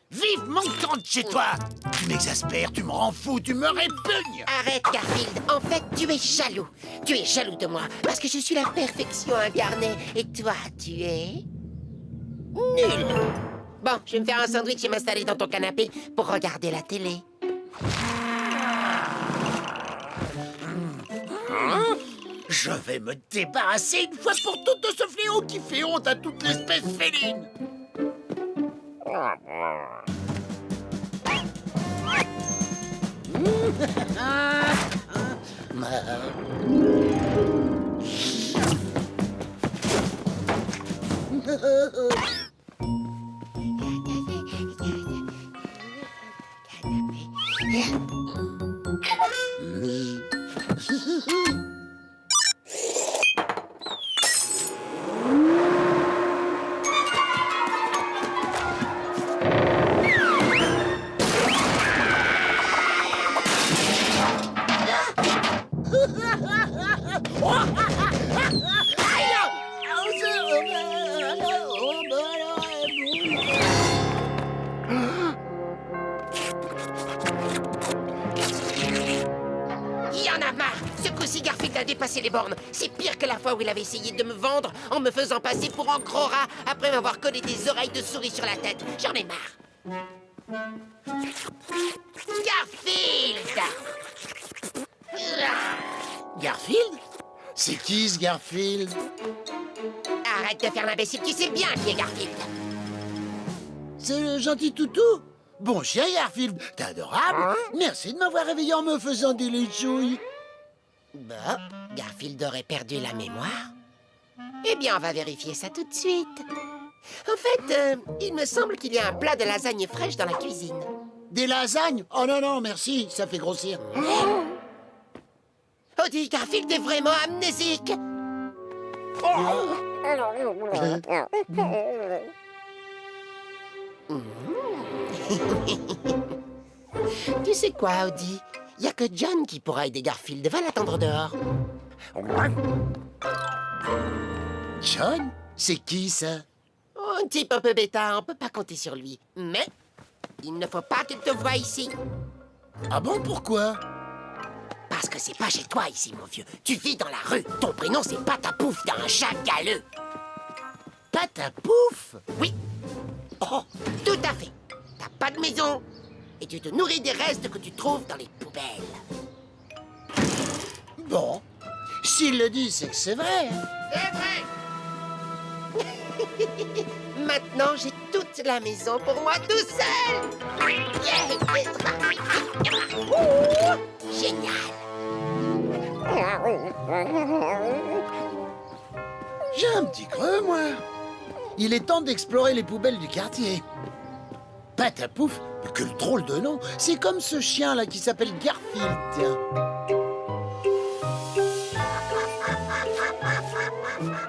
Vivement que tu rentres chez toi. Tu m'exaspères, tu me rends fou, tu me répugnes. Arrête, Garfield. En fait, tu es jaloux. Tu es jaloux de moi parce que je suis la perfection incarnée. Et toi, tu es... nul. Bon, je vais me faire un sandwich et m'installer dans ton canapé pour regarder la télé. Je vais me débarrasser une fois pour toutes de ce fléau qui fait honte à toute l'espèce féline. Garfield a dépassé les bornes. C'est pire que la fois où il avait essayé de me vendre en me faisant passer pour un gros rat après m'avoir collé des oreilles de souris sur la tête. J'en ai marre. Garfield! Garfield? C'est qui ce Garfield? Arrête de faire l'imbécile, tu sais bien qui est Garfield. C'est le gentil toutou? Bon chien Garfield, t'es adorable. Merci de m'avoir réveillé en me faisant des litchouilles. Bah, Garfield aurait perdu la mémoire. Eh bien, on va vérifier ça tout de suite. En fait, il me semble qu'il y a un plat de lasagne fraîche dans la cuisine. Des lasagnes? Oh non, non, merci, ça fait grossir. Oh, dis, Garfield est vraiment amnésique. Tu sais quoi, Audi? Il n'y a que John qui pourra aider Garfield. Va l'attendre dehors. John? C'est qui, ça? Oh, un type un peu bêta, on peut pas compter sur lui. Mais il ne faut pas qu'il te voie ici. Ah bon, pourquoi? Parce que c'est pas chez toi ici, mon vieux. Tu vis dans la rue. Ton prénom, c'est Patapouf d'un chat galeux. Patapouf? Oui. Oh, tout à fait. T'as pas de maison. Et tu te nourris des restes que tu trouves dans les poubelles. Bon, s'il le dit, c'est que c'est vrai. C'est vrai. Maintenant, j'ai toute la maison pour moi tout seul. Ouh, génial. J'ai un petit creux, moi. Il est temps d'explorer les poubelles du quartier. Patapouf, quel drôle de nom. C'est comme ce chien-là qui s'appelle Garfield, tiens.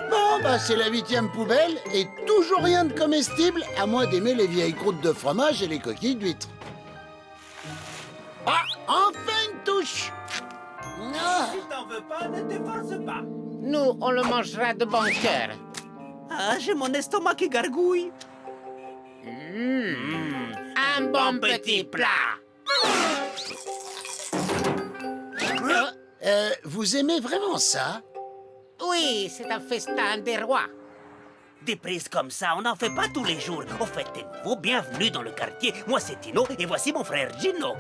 Bon, bah c'est la 8e poubelle et toujours rien de comestible, à moins d'aimer les vieilles croûtes de fromage et les coquilles d'huîtres. Ah, enfin une touche. Ah. Si t'en veux pas, ne t'efforce pas. Nous, on le mangera de bon cœur. Ah, j'ai mon estomac qui gargouille. Un bon petit plat. Vous aimez vraiment ça? Oui, c'est un festin des rois. Des prises comme ça, on n'en fait pas tous les jours. Au fait, t'es nouveau, bienvenue dans le quartier. Moi, c'est Tino, et voici mon frère Gino.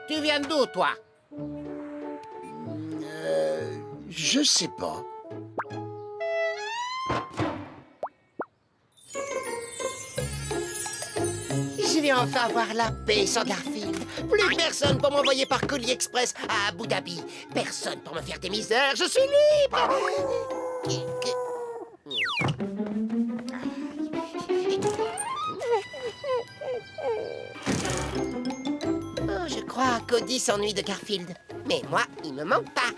Tu viens d'où, toi? Je sais pas. Je vais enfin avoir la paix sans Garfield. Plus personne pour m'envoyer par colis express à Abu Dhabi. Personne pour me faire des misères. Je suis libre. Oh, je crois qu'Audi s'ennuie de Garfield. Mais moi, il me manque pas.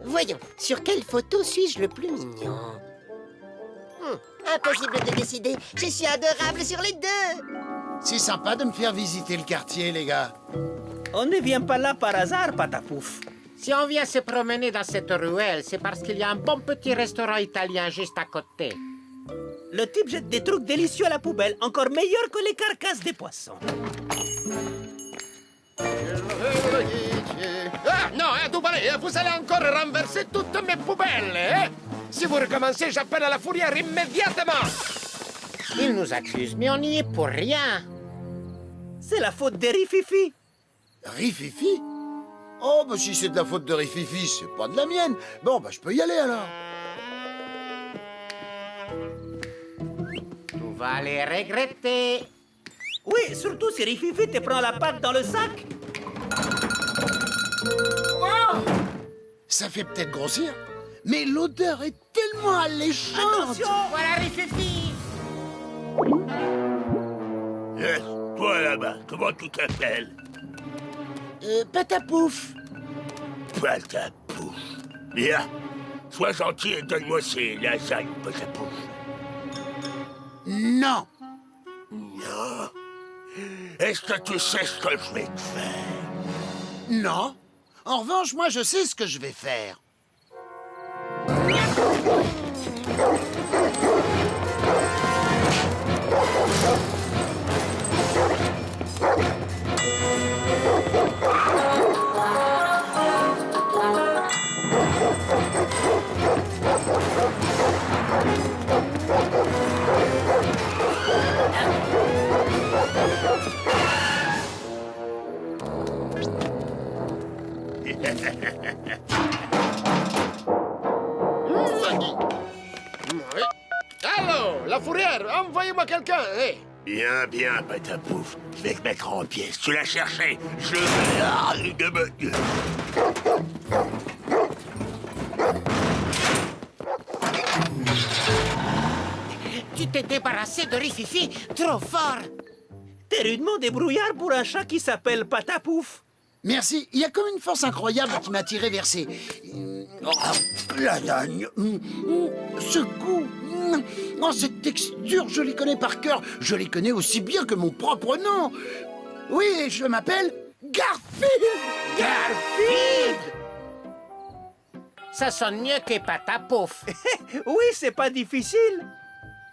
Voyons, sur quelle photo suis-je le plus mignon? Impossible de décider. Je suis adorable sur les deux. C'est sympa de me faire visiter le quartier, les gars. On ne vient pas là par hasard, Patapouf. Si on vient se promener dans cette ruelle, c'est parce qu'il y a un bon petit restaurant italien juste à côté. Le type jette des trucs délicieux à la poubelle, encore meilleurs que les carcasses des poissons. Ah, non, Doubalé, vous allez encore renverser toutes mes poubelles, hein? Si vous recommencez, j'appelle à la fourrière immédiatement. Il nous accuse, mais on n'y est pour rien. C'est la faute de Rififi. Rififi? Oh, bah si c'est de la faute de Rififi, c'est pas de la mienne. Bon, bah je peux y aller alors. Tu vas les regretter. Oui, surtout si Rififi te prend la patte dans le sac. Ça fait peut-être grossir, mais l'odeur est tellement alléchante. Attention! Voilà Rififi. Toi là-bas, comment tu t'appelles? Patapouf. Patapouf. Bien. Sois gentil et donne-moi ces lasagnes, Patapouf. Non. Non. Est-ce que tu sais ce que je vais te faire? Non. En revanche, moi, je sais ce que je vais faire. Allô, la fourrière, envoyez-moi quelqu'un, hein? Bien, bien, Patapouf. Je vais te mettre en pièces. Tu l'as cherché. Je vais... Tu t'es débarrassé de Rififi trop fort. T'es rudement débrouillard pour un chat qui s'appelle Patapouf. Merci. Il y a comme une force incroyable qui m'a tiré vers ces... la dagne. Ce goût. Oh, cette texture, je les connais par cœur. Je les connais aussi bien que mon propre nom. Oui, je m'appelle Garfield. Garfield! Ça sonne mieux que Patapouf. Oui, c'est pas difficile.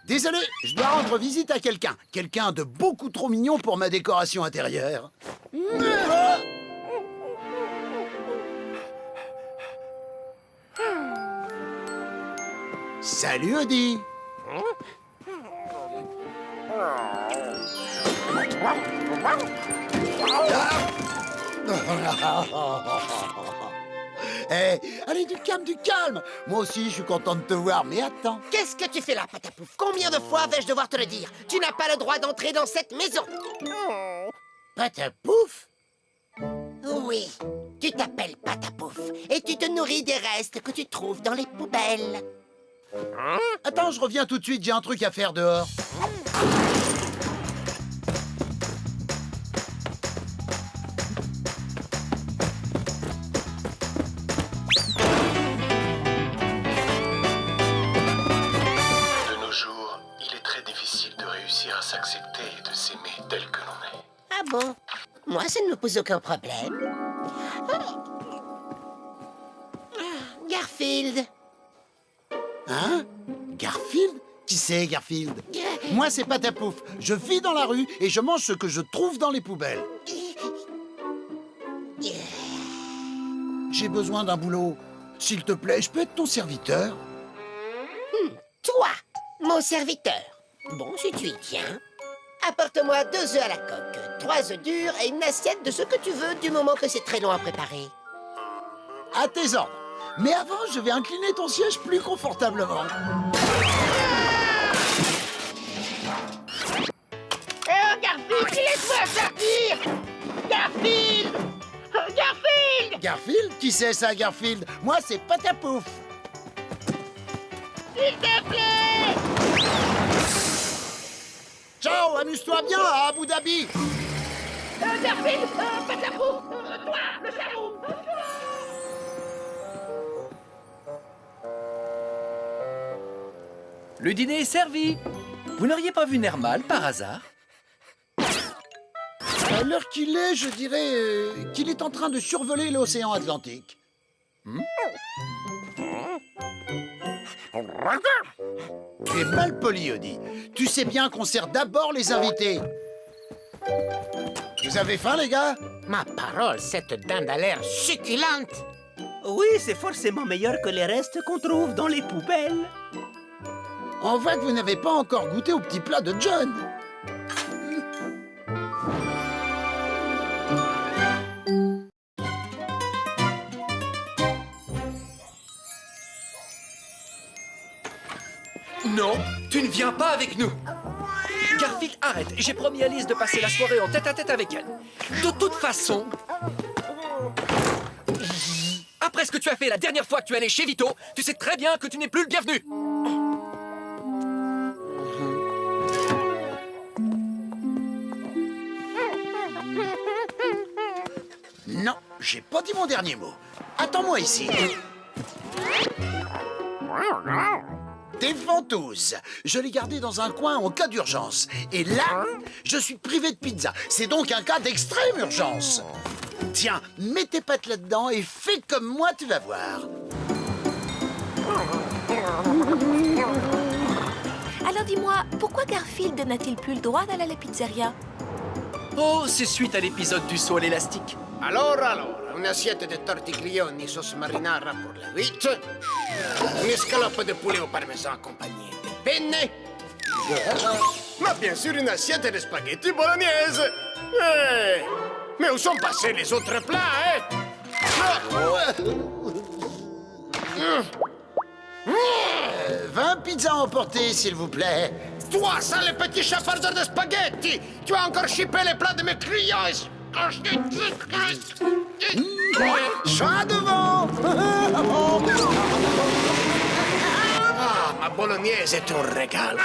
Désolé, je dois rendre visite à quelqu'un. Quelqu'un de beaucoup trop mignon pour ma décoration intérieure. Salut, Audi. Eh, allez, du calme. Moi aussi, je suis content de te voir, mais attends. Qu'est-ce que tu fais là, Patapouf? Combien de fois vais-je devoir te le dire? Tu n'as pas le droit d'entrer dans cette maison. Patapouf? Oui, tu t'appelles Patapouf et tu te nourris des restes que tu trouves dans les poubelles. Attends, je reviens tout de suite, j'ai un truc à faire dehors. De nos jours, il est très difficile de réussir à s'accepter et de s'aimer tel que l'on est. Ah bon? Moi, ça ne me pose aucun problème. Garfield. Hein? Garfield? Qui c'est, Garfield? Moi, c'est Patapouf. Je vis dans la rue et je mange ce que je trouve dans les poubelles. J'ai besoin d'un boulot. S'il te plaît, je peux être ton serviteur? Toi, mon serviteur. Bon, si tu y tiens. Apporte-moi 2 œufs à la coque, 3 œufs durs et une assiette de ce que tu veux du moment que c'est très long à préparer. À tes ordres. Mais avant, je vais incliner ton siège plus confortablement. Oh, Garfield, laisse-moi sortir! Garfield! Garfield! Garfield? Qui c'est ça, Garfield? Moi, c'est Patapouf. S'il te plaît! Ciao, amuse-toi bien à Abu Dhabi. Garfield! Patapouf! Toi, le cerveau! Le dîner est servi. Vous n'auriez pas vu Nermal par hasard? À l'heure qu'il est, je dirais qu'il est en train de survoler l'océan Atlantique. Tu es mal poli, Odie. Tu sais bien qu'on sert d'abord les invités. Vous avez faim, les gars? Ma parole, cette dinde a l'air succulente! Oui, c'est forcément meilleur que les restes qu'on trouve dans les poubelles. On voit que vous n'avez pas encore goûté au petit plat de John. Non, tu ne viens pas avec nous. Garfield, arrête. J'ai promis à Alice de passer la soirée en tête-à-tête avec elle. De toute façon... Après ce que tu as fait la dernière fois que tu es allé chez Vito, tu sais très bien que tu n'es plus le bienvenu. Non, j'ai pas dit mon dernier mot. Attends-moi ici. Des ventouses. Je l'ai gardé dans un coin en cas d'urgence. Et là, je suis privé de pizza. C'est donc un cas d'extrême urgence. Tiens, mets tes pattes là-dedans et fais comme moi, tu vas voir. Alors dis-moi, pourquoi Garfield n'a-t-il plus le droit d'aller à la pizzeria? Oh, c'est suite à l'épisode du saut à l'élastique. Alors, une assiette de tortiglioni sauce marinara pour la 8, une escalope de poulet au parmesan accompagnée de penne, mais bien sûr une assiette de spaghetti bolognaise. Mais où sont passés les autres plats, hein? 20 pizzas emportées, s'il vous plaît. Toi, sale petit chafardeur de spaghetti, tu as encore chippé les plats de mes clients. Sois devant. Ah, ma bolognaise est un régal.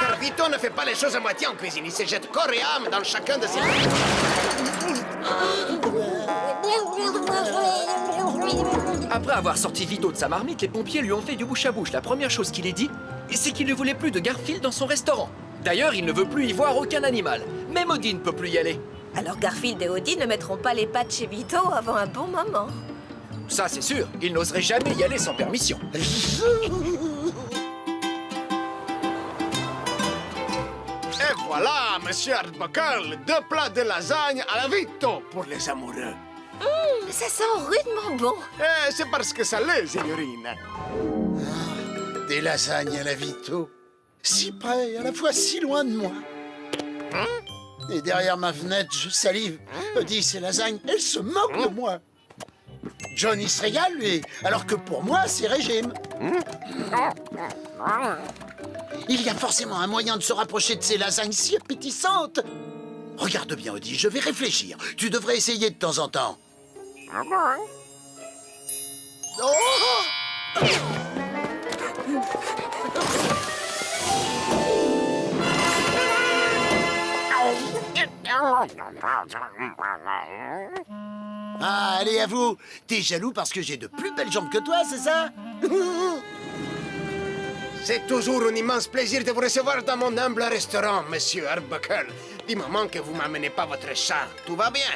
Car Vito ne fait pas les choses à moitié en cuisine. Il se jette corps et âme dans chacun de ses... Après avoir sorti Vito de sa marmite, les pompiers lui ont fait du bouche à bouche. La première chose qu'il ait dit, c'est qu'il ne voulait plus de Garfield dans son restaurant. D'ailleurs, il ne veut plus y voir aucun animal. Même Odie ne peut plus y aller. Alors Garfield et Odie ne mettront pas les pattes chez Vito avant un bon moment. Ça, c'est sûr. Il n'oserait jamais y aller sans permission. Et voilà, monsieur Arbuckle, 2 plats de lasagne à la Vito pour les amoureux. Ça sent rudement bon. C'est parce que ça l'est, signorina. Des lasagnes à la Vito. Si près, à la fois si loin de moi. Et derrière ma fenêtre, je salive. Odie, ces lasagnes, elles se moquent de moi. John, il se régale, lui, alors que pour moi, c'est régime. Il y a forcément un moyen de se rapprocher de ces lasagnes si appétissantes. Regarde bien, Odie, je vais réfléchir. Tu devrais essayer de temps en temps. Oh! Ah, allez, à vous. T'es jaloux parce que j'ai de plus belles jambes que toi, c'est ça? C'est toujours un immense plaisir de vous recevoir dans mon humble restaurant, monsieur Arbuckle. Du moment que vous m'amenez pas votre chat, tout va bien.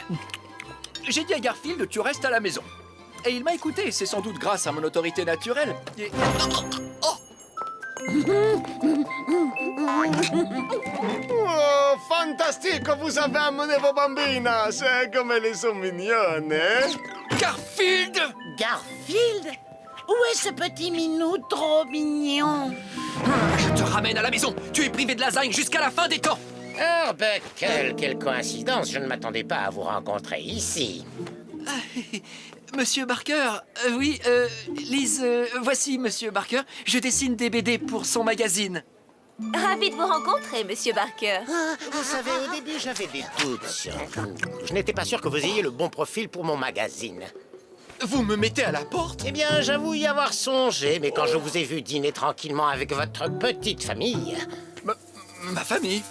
J'ai dit à Garfield, tu restes à la maison. Et il m'a écouté, c'est sans doute grâce à mon autorité naturelle. Et... Oh, fantastique, vous avez amené vos bambinas. C'est comme elles sont mignonnes, hein? Garfield! Garfield? Où est ce petit minou trop mignon? Je te ramène à la maison. Tu es privé de lasagne jusqu'à la fin des temps. Arbuckle, quelle coïncidence. Je ne m'attendais pas à vous rencontrer ici. Monsieur Barker, oui, Lise, voici Monsieur Barker. Je dessine des BD pour son magazine. Ravi de vous rencontrer, Monsieur Barker. Vous savez, au début, j'avais des doutes sur vous. Je n'étais pas sûr que vous ayez le bon profil pour mon magazine. Vous me mettez à la porte? Eh bien, j'avoue y avoir songé, mais quand je vous ai vu dîner tranquillement avec votre petite famille... Ma famille?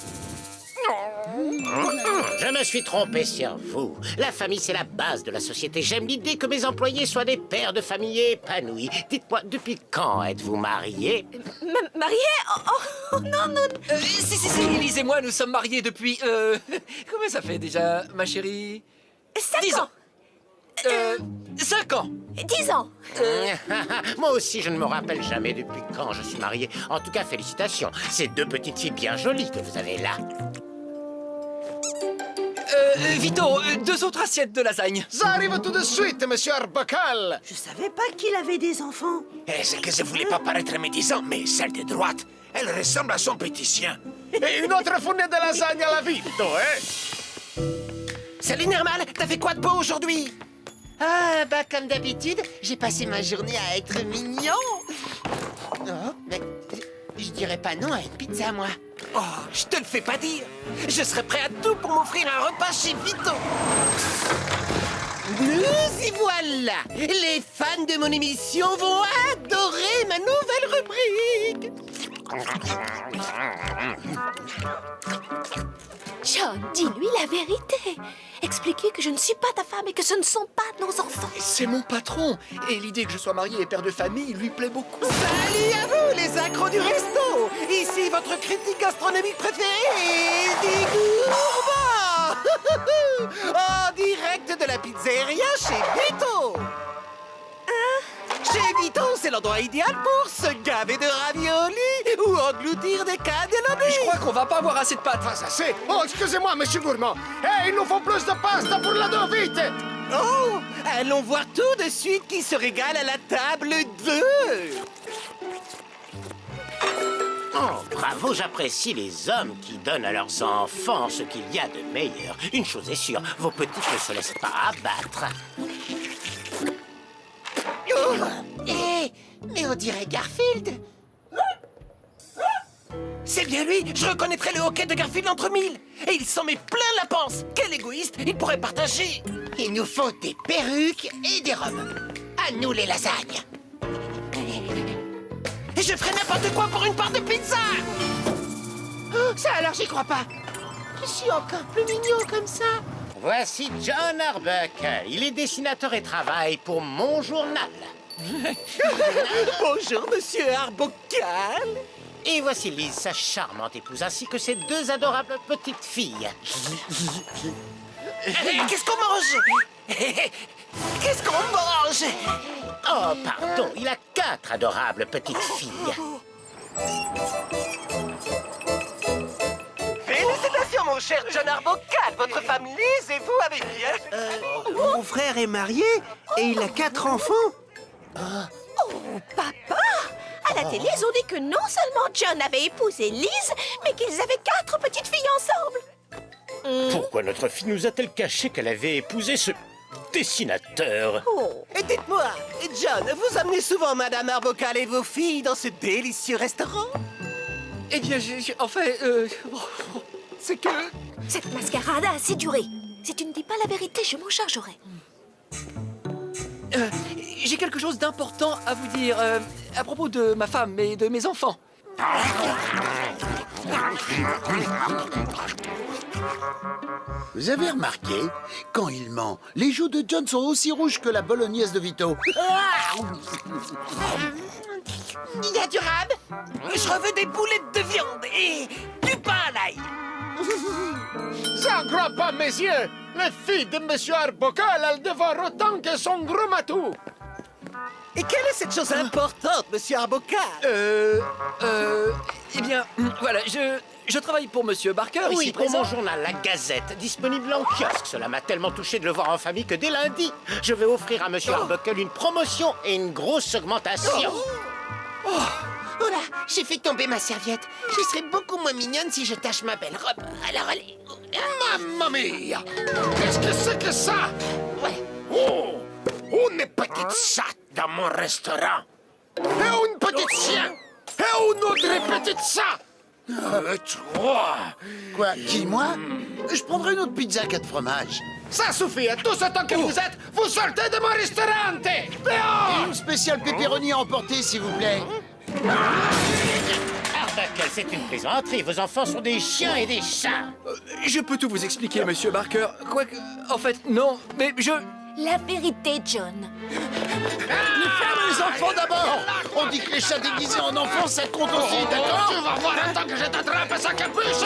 Je me suis trompé sur vous. La famille, c'est la base de la société. J'aime l'idée que mes employés soient des pères de famille épanouis. Dites-moi, depuis quand êtes-vous mariés? Mariée? Oh, non, non. Si, Lise et moi, nous sommes mariés depuis... Comment ça fait déjà, ma chérie? 5 ans. 5 ans. 10 ans. Moi aussi, je ne me rappelle jamais depuis quand je suis marié. En tout cas, félicitations. C'est 2 petites filles bien jolies que vous avez là. Vito, 2 autres assiettes de lasagne. Ça arrive tout de suite, monsieur Arbuckle. Je savais pas qu'il avait des enfants. C'est que je voulais pas paraître médisant, mais celle de droite, elle ressemble à son petit chien. Et une autre fournée de lasagne à la Vito, hein? Salut Nermal, t'as fait quoi de beau aujourd'hui? Ah, bah comme d'habitude, j'ai passé ma journée à être mignon. Oh, mais je dirais pas non à une pizza, moi. Oh, je te le fais pas dire. Je serais prêt à tout pour m'offrir un repas chez Vito. Nous y voilà. Les fans de mon émission vont adorer ma nouvelle rubrique. John, dis-lui la vérité. Expliquez que je ne suis pas ta femme et que ce ne sont pas nos enfants. C'est mon patron. Et l'idée que je sois marié et père de famille lui plaît beaucoup. Salut à vous, les accros du resto. Ici votre critique gastronomique préférée, Eddie Gourmand. En direct de la pizzeria chez Vito. Chez Vito, c'est l'endroit idéal pour se gaver de raviolis ou engloutir des cannelloni. Je crois qu'on va pas avoir assez de pâtes. Ah, ça c'est... Oh, excusez-moi, monsieur Gourmand. Il nous faut plus de pasta pour la dos, vite. Oh, allons voir tout de suite qui se régale à la table 2. Oh, bravo, j'apprécie les hommes qui donnent à leurs enfants ce qu'il y a de meilleur. Une chose est sûre, vos petits ne se laissent pas abattre. Oh, mais on dirait Garfield. C'est bien lui, je reconnaîtrais le hoquet de Garfield entre mille. Et il s'en met plein la panse. Quel égoïste, il pourrait partager. Il nous faut des perruques et des robes. À nous les lasagnes. Et je ferai n'importe quoi pour une part de pizza. Oh, ça alors, j'y crois pas. Je suis encore plus mignon comme ça. Voici John Arbuckle. Il est dessinateur et travaille pour mon journal. Bonjour, monsieur Arbuckle. Et voici Lise, sa charmante épouse, ainsi que ses 2 adorables petites filles. Qu'est-ce qu'on mange? Qu'est-ce qu'on mange? Oh, pardon, il a 4 adorables petites filles. Félicitations, mon cher John Arbuckle. Votre femme Lise et vous avez bien... Mon frère est marié et il a 4 enfants. Oh, papa! À la télé, ils ont dit que non seulement John avait épousé Lise, mais qu'ils avaient 4 petites filles ensemble. Pourquoi notre fille nous a-t-elle caché qu'elle avait épousé ce dessinateur. Et dites-moi, John, vous amenez souvent Madame Arbuckle et vos filles dans ce délicieux restaurant? Eh bien, c'est que... Cette mascarade a assez duré. Si tu ne dis pas la vérité, je m'en chargerai. J'ai quelque chose d'important à vous dire à propos de ma femme et de mes enfants. Vous avez remarqué, quand il ment, les joues de John sont aussi rouges que la bolognaise de Vito. Il y a du rab? Je veux des boulettes de viande et du pain à l'ail. Ça ne croit pas, messieurs. Les filles de Monsieur Arbuckle, elles dévorent autant que son gros matou. Et quelle est cette chose importante, Monsieur Arbuckle? Eh bien, voilà, je travaille pour Monsieur Barker, Oui, ici pour présent. mon journal La Gazette, disponible en kiosque. Cela m'a tellement touché de le voir en famille que dès lundi, je vais offrir à Monsieur Arbuckle une promotion et une grosse augmentation. Oh là, j'ai fait tomber ma serviette. Je serais beaucoup moins mignonne si je tâche ma belle robe. Alors allez. Mamma mia! Qu'est-ce que c'est que ça? Ouais. Oh! Une petite chatte dans mon restaurant. Et une petite chien. Et une autre petite chat. Trois. Quoi, qui, moi? Je prendrai une autre pizza 4 fromages. Ça suffit, à tout ce temps que vous êtes, vous sortez de mon restaurant. Et Dehors! une spéciale pepperoni à emporter, s'il vous plaît. Arbuckle, c'est une plaisanterie. Vos enfants sont des chiens et des chats. Je peux tout vous expliquer, Monsieur Barker. Quoique, en fait, non, mais La vérité, John. Les femmes et les enfants d'abord. On dit que les chats déguisés en enfants, ça compte aussi, d'accord? Tu vas voir attends que je t'attrape à sa capuche.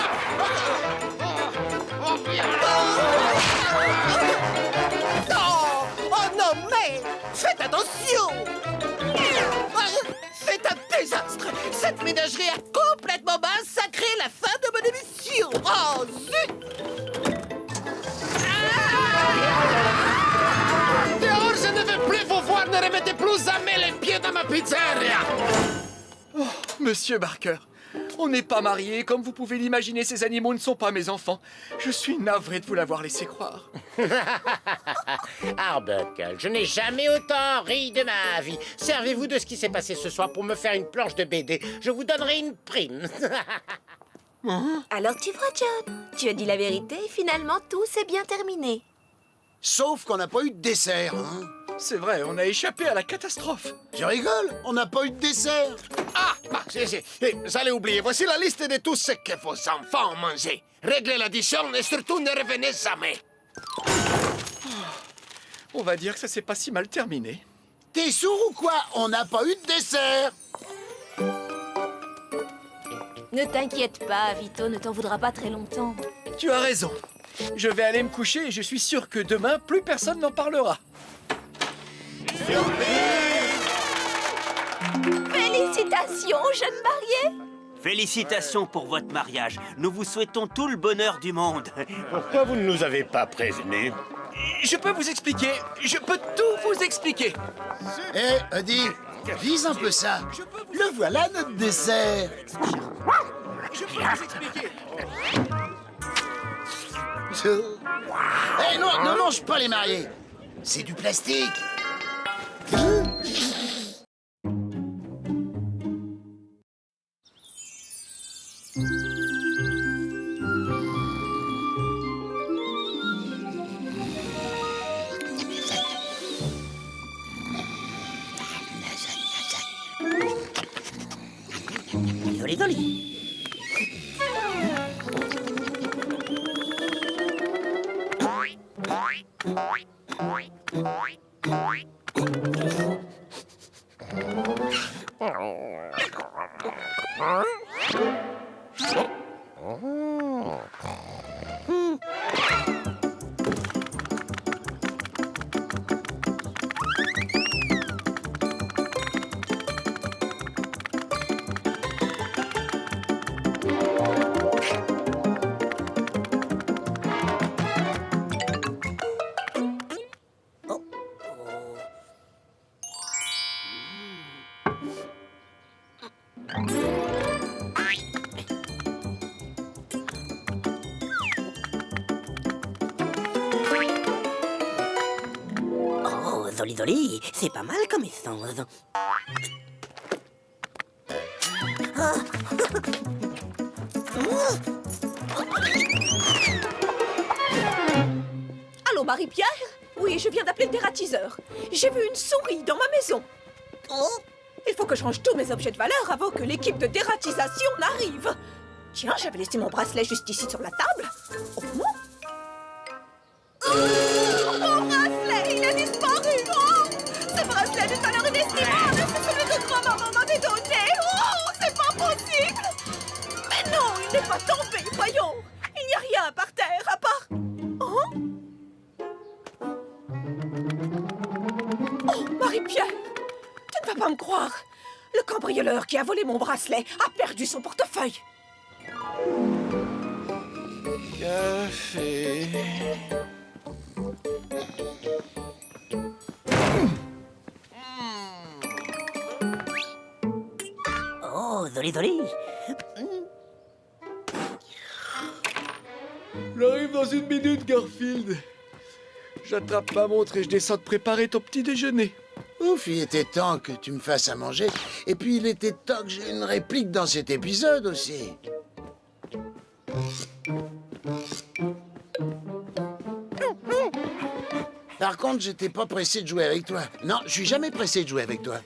Oh non, mais faites attention! C'est un désastre! Cette ménagerie a complètement massacré la fin de mon émission! Oh, zut! Dehors, je ne veux plus vous voir. Ne remettez plus jamais les pieds dans ma pizzeria. Oh, Monsieur Barker, on n'est pas mariés. Comme vous pouvez l'imaginer, ces animaux ne sont pas mes enfants. Je suis navré de vous l'avoir laissé croire. Arbuckle, je n'ai jamais autant ri de ma vie. Servez-vous de ce qui s'est passé ce soir pour me faire une planche de BD. Je vous donnerai une prime. Alors tu vois, John, tu as dit la vérité et finalement tout s'est bien terminé. Sauf qu'on n'a pas eu de dessert, hein? C'est vrai, on a échappé à la catastrophe. Tu rigoles? On n'a pas eu de dessert. Ah, bah, vous allez oublier. Voici la liste de tout ce que vos enfants ont mangé. Réglez l'addition et surtout ne revenez jamais. On va dire que ça s'est pas si mal terminé. T'es sourd ou quoi? On n'a pas eu de dessert. Ne t'inquiète pas, Vito ne t'en voudra pas très longtemps. Tu as raison. Je vais aller me coucher et je suis sûr que demain, plus personne n'en parlera. Félicitations, jeune marié! Félicitations pour votre mariage. Nous vous souhaitons tout le bonheur du monde. Pourquoi vous ne nous avez pas prévenus? Je peux vous expliquer. Je peux tout vous expliquer. Eh, Eddie, vise un peu ça. Le voilà, notre dessert. Je peux vous expliquer. Eh non, ne mange pas les mariés. C'est du plastique. Zoli, c'est pas mal comme essence. Ah. Allô, Marie-Pierre? Oui, je viens d'appeler le dératiseur. J'ai vu une souris dans ma maison. Oh, il faut que je range tous mes objets de valeur avant que l'équipe de dératisation n'arrive. Tiens, j'avais laissé mon bracelet juste ici sur la table. Oh, mon bracelet, il a disparu. Oh, ce bracelet d'une valeur inestimable, c'est celui que grand-maman m'avait donné. Oh, c'est pas possible. Mais non, il n'est pas tombé, voyons. Il n'y a rien par terre à part... Oh, oh, Marie-Pierre, tu ne vas pas me croire. Le cambrioleur qui a volé mon bracelet a perdu son portefeuille. Café. Oh, Zoli. J'arrive dans une minute, Garfield. J'attrape ma montre et je descends de préparer ton petit déjeuner. Ouf, il était temps que tu me fasses à manger. Et puis il était temps que j'ai une réplique dans cet épisode aussi. Par contre, j'étais pas pressé de jouer avec toi. Non, je suis jamais pressé de jouer avec toi.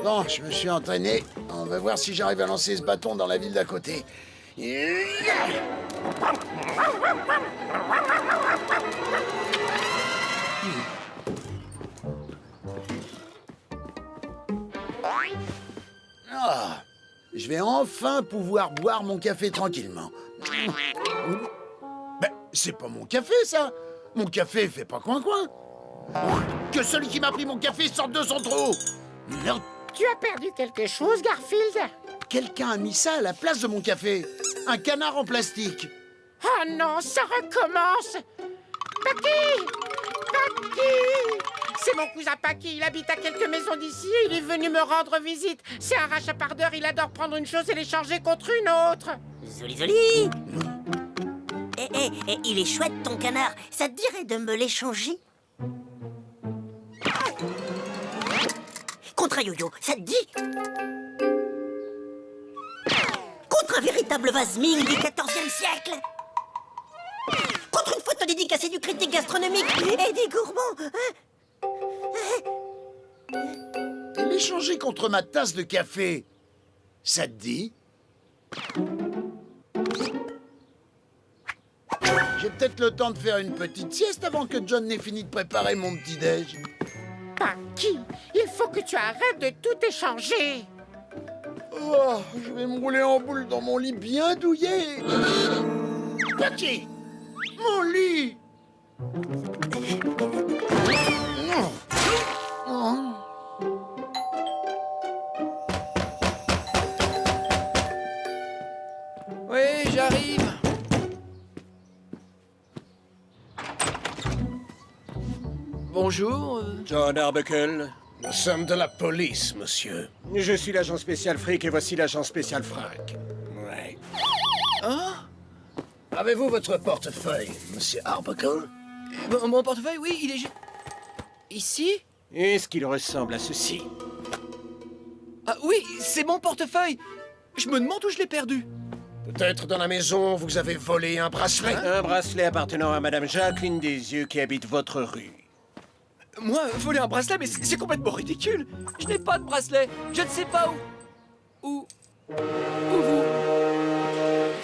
Bon, je me suis entraîné. On va voir si j'arrive à lancer ce bâton dans la ville d'à côté. Ah, je vais enfin pouvoir boire mon café tranquillement. Ben, c'est pas mon café, ça. Mon café fait pas coin-coin. Que celui qui m'a pris mon café sorte de son trou. Merde. Tu as perdu quelque chose, Garfield? Quelqu'un a mis ça à la place de mon café. Un canard en plastique. Oh non, ça recommence. Paki! C'est mon cousin Paki, il habite à quelques maisons d'ici et il est venu me rendre visite. C'est un rachapardeur, il adore prendre une chose et l'échanger contre une autre. Zoli. Il est chouette ton canard. Ça te dirait de me l'échanger? Contre un yo-yo, ça te dit? Contre un véritable vase Ming du XIVe siècle? Contre une photo dédicacée du critique gastronomique et des gourmands? Et l'échanger contre ma tasse de café, ça te dit? J'ai peut-être le temps de faire une petite sieste avant que John n'ait fini de préparer mon petit-déj. Paki, il faut que tu arrêtes de tout échanger. Oh, je vais me rouler en boule dans mon lit bien douillet. Paki, mon lit. Non. Oh. Oui, j'arrive. Bonjour. John Arbuckle. Nous sommes de la police, monsieur. Je suis l'agent spécial Frick et voici l'agent spécial Frank. Ouais. Hein? Avez-vous votre portefeuille, monsieur Arbuckle? Mon portefeuille, oui, il est... Ici? Est-ce qu'il ressemble à ceci? Ah oui, c'est mon portefeuille. Je me demande où je l'ai perdu. Peut-être dans la maison, vous avez volé un bracelet? Un bracelet appartenant à Madame Jacqueline Desieux qui habite votre rue. Moi, voler un bracelet, mais c'est complètement ridicule. Je n'ai pas de bracelet. Je ne sais pas où vous?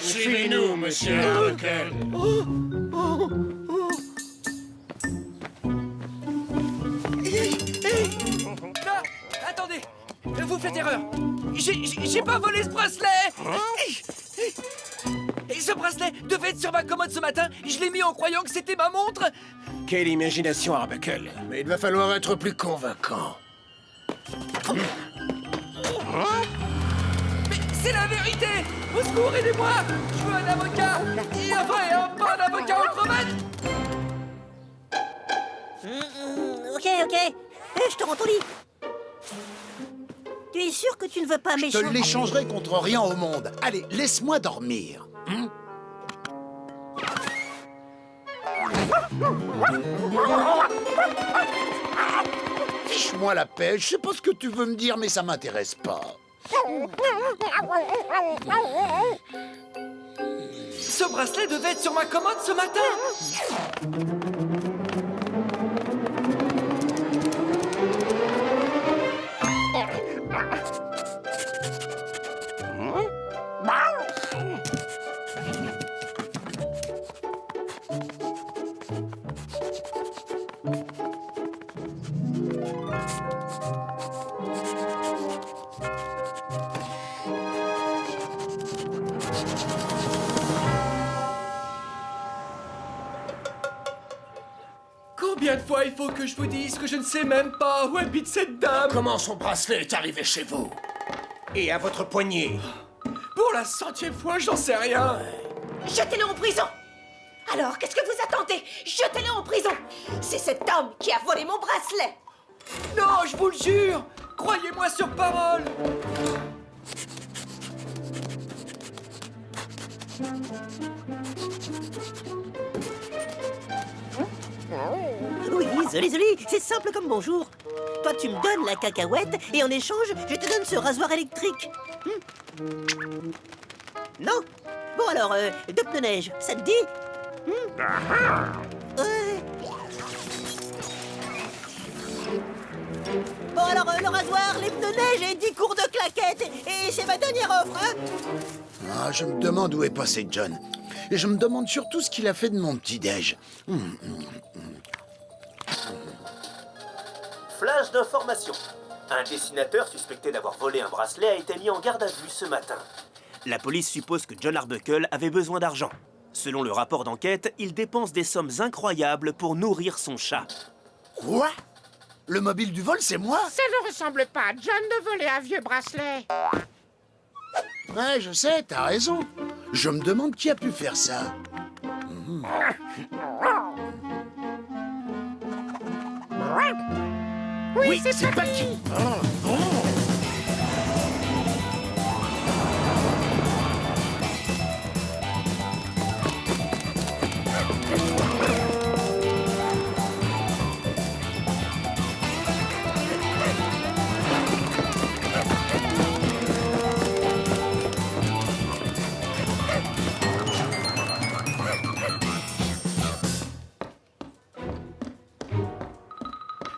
Suivez-nous, monsieur Arbuckle. Là, attendez. Vous faites erreur. J'ai pas volé ce bracelet. Et ce bracelet devait être sur ma commode ce matin. Je l'ai mis en croyant que c'était ma montre. Quelle imagination, Arbuckle. Mais il va falloir être plus convaincant. Mais c'est la vérité. Au secours, aidez-moi. Je veux un avocat. Et un vrai, pas un avocat en crevette. Ok. Je te rends ton lit. Tu es sûr que tu ne veux pas Je te m'échanger? l'échangerai contre rien au monde. Allez, laisse-moi dormir. Fiche-moi la paix. Je sais pas ce que tu veux me dire, mais ça m'intéresse pas. Ce bracelet devait être sur ma commode ce matin. Combien de fois il faut que je vous dise que je ne sais même pas où habite cette dame? Comment son bracelet est arrivé chez vous? Et à votre poignet? Pour la 100e fois, j'en sais rien. Jetez-le en prison! Alors, qu'est-ce que vous attendez? Jetez-le en prison! C'est cet homme qui a volé mon bracelet! Non, je vous le jure! Croyez-moi sur parole! Oui, Zoli, c'est simple comme bonjour. Toi, tu me donnes la cacahuète et en échange, je te donne ce rasoir électrique. Non? Bon alors, deux pneus neige, ça te dit? Bon alors, le rasoir, les pneus neige et 10 cours de claquettes. Et c'est ma dernière offre, hein? Ah, je me demande où est passé John. Et je me demande surtout ce qu'il a fait de mon petit-déj. Flash d'information. Un dessinateur suspecté d'avoir volé un bracelet a été mis en garde à vue ce matin. La police suppose que John Arbuckle avait besoin d'argent. Selon le rapport d'enquête, il dépense des sommes incroyables pour nourrir son chat. Quoi? Le mobile du vol, c'est moi? Ça ne ressemble pas à John de voler un vieux bracelet. Ouais, je sais, t'as raison. Je me demande qui a pu faire ça. Oui, c'est pas qui.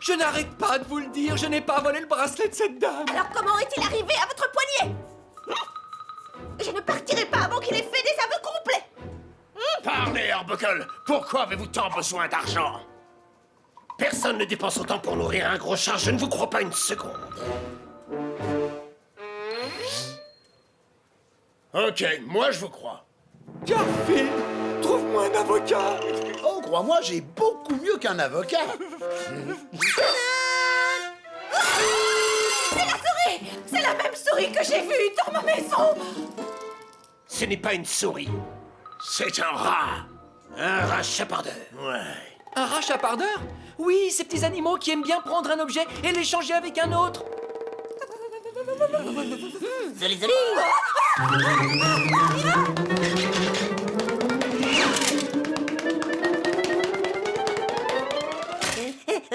Je n'arrête pas de vous le dire, je n'ai pas volé le bracelet de cette dame. Alors comment est-il arrivé à votre poignet? Je ne partirai pas avant qu'il ait fait des aveux complets. Parlez, Arbuckle! Pourquoi avez-vous tant besoin d'argent? Personne ne dépense autant pour nourrir un gros chat, je ne vous crois pas une seconde. Ok, moi je vous crois. Garfield, trouve-moi un avocat. Oh, crois-moi, j'ai beaucoup mieux qu'un avocat. C'est la souris! C'est la même souris que j'ai vue dans ma maison! Ce n'est pas une souris, c'est un rat. Un rat chapardeur. Ouais. Un rat chapardeur? Oui, ces petits animaux qui aiment bien prendre un objet et l'échanger avec un autre. Zoli.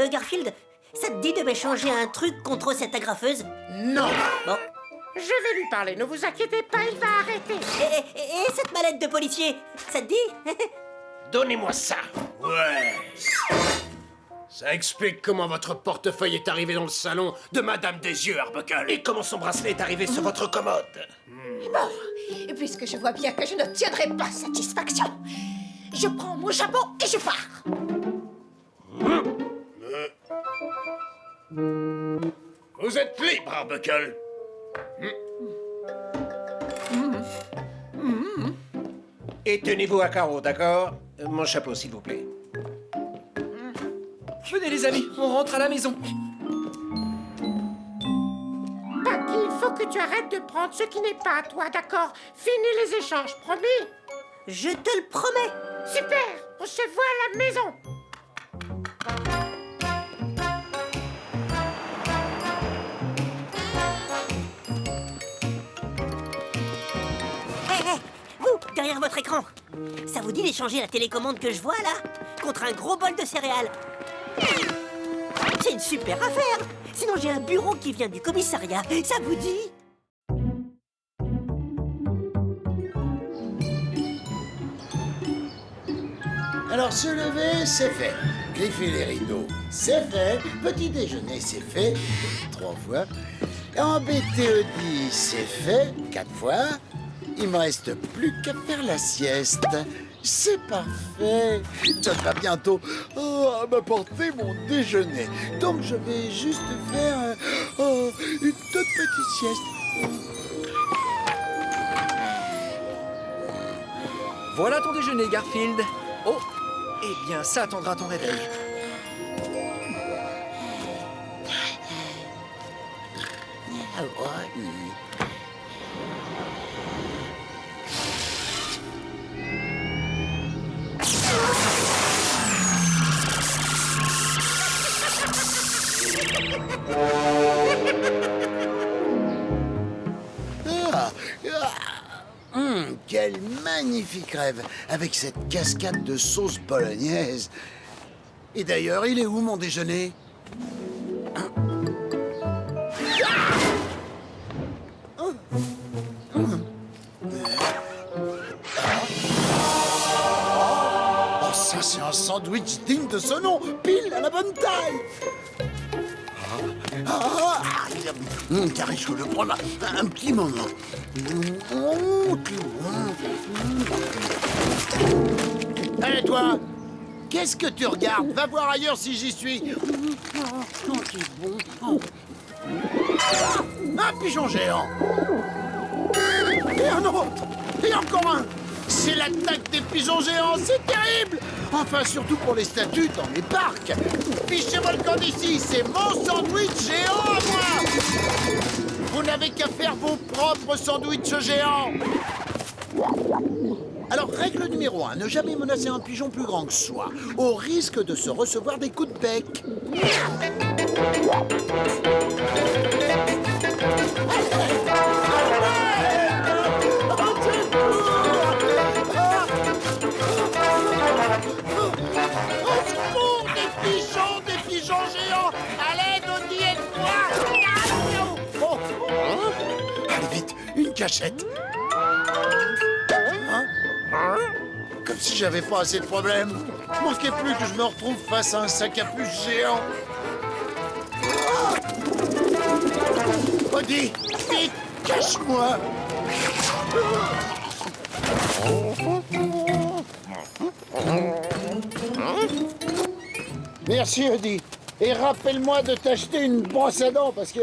Garfield, ça te dit de m'échanger un truc contre cette agrafeuse? Non. Bon. Je vais lui parler, ne vous inquiétez pas, il va arrêter. Et cette mallette de policier, ça te dit? Donnez-moi ça. Ouais. Ça explique comment votre portefeuille est arrivé dans le salon de Madame des Yeux, Arbuckle. Et comment son bracelet est arrivé sur votre commode. Bon, puisque je vois bien que je ne tiendrai pas satisfaction, je prends mon chapeau et je pars. Vous êtes libre, Arbuckle. Et tenez-vous à carreau, d'accord? Mon chapeau, s'il vous plaît. Venez les amis, on rentre à la maison. Bucky, il faut que tu arrêtes de prendre ce qui n'est pas à toi, d'accord? Finis les échanges, promis? Je te le promets. Super, on se voit à la maison. derrière votre écran. Ça vous dit d'échanger la télécommande que je vois là contre un gros bol de céréales? C'est une super affaire. Sinon j'ai un bureau qui vient du commissariat. Ça vous dit? Alors se lever, c'est fait. Griffer les rideaux, c'est fait. Petit déjeuner, c'est fait. 3 fois. Embêter Eddie, c'est fait. 4 fois. Il me reste plus qu'à faire la sieste. C'est parfait. John va bientôt m'apporter mon déjeuner. Donc je vais juste faire une toute petite sieste. Voilà ton déjeuner, Garfield. Oh, eh bien, ça attendra ton réveil. Quel magnifique rêve avec cette cascade de sauce bolognaise. Et d'ailleurs, il est où mon déjeuner? Oh, ça c'est un sandwich digne de ce nom, pile à la bonne taille. Car je le prends là un petit moment. Allez toi, qu'est-ce que tu regardes? Va voir ailleurs si j'y suis. Un pigeon géant. Et un autre. Et encore un. C'est l'attaque des pigeons géants, c'est terrible. Enfin, surtout pour les statues dans les parcs. Fichez-moi le camp d'ici, c'est mon sandwich géant à moi. Vous n'avez qu'à faire vos propres sandwichs géants. Alors, règle numéro 1, ne jamais menacer un pigeon plus grand que soi, au risque de se recevoir des coups de bec. Des pigeons géants. À l'aide, Odie, aide-moi. Oh. Allez vite, une cachette. Comme si j'avais pas assez de problèmes. Manquait plus que je me retrouve face à un sac à puce géant. Odie, vite, cache-moi. Merci, Odie. Et rappelle-moi de t'acheter une brosse à dents, parce que...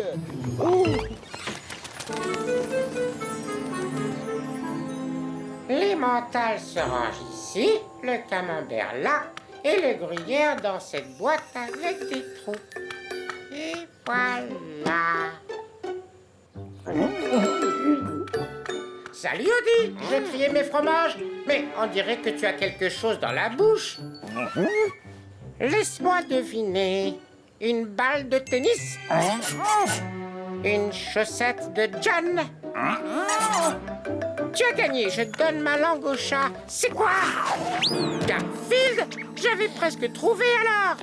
Les mentales se rangent ici, le camembert là, et le gruyère dans cette boîte avec des trous. Et voilà. Salut Odie, j'ai trié mes fromages, mais on dirait que tu as quelque chose dans la bouche. Laisse-moi deviner. Une balle de tennis? Une chaussette de John? Tu as gagné, je donne ma langue au chat. C'est quoi? Garfield, j'avais presque trouvé alors.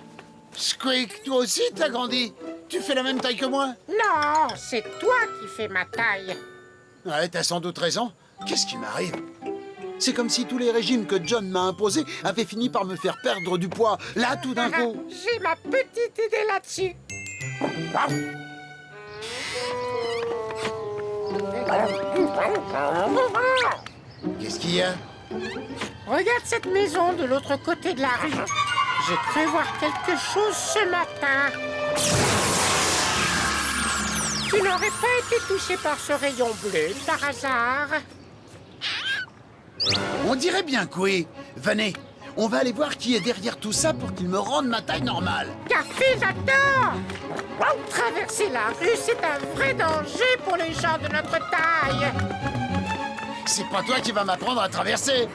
Squeak, toi aussi t'as grandi? Tu fais la même taille que moi? Non, c'est toi qui fais ma taille. Ouais, t'as sans doute raison. Qu'est-ce qui m'arrive? C'est comme si tous les régimes que John m'a imposés avaient fini par me faire perdre du poids. Là, tout d'un coup. J'ai ma petite idée là-dessus. Qu'est-ce qu'il y a? Regarde cette maison de l'autre côté de la rue. J'ai cru voir quelque chose ce matin. Tu n'aurais pas été touché par ce rayon bleu par hasard? On dirait bien que oui. Venez, on va aller voir qui est derrière tout ça pour qu'il me rende ma taille normale. Garfield, attends! Traverser la rue, c'est un vrai danger pour les gens de notre taille. C'est pas toi qui vas m'apprendre à traverser.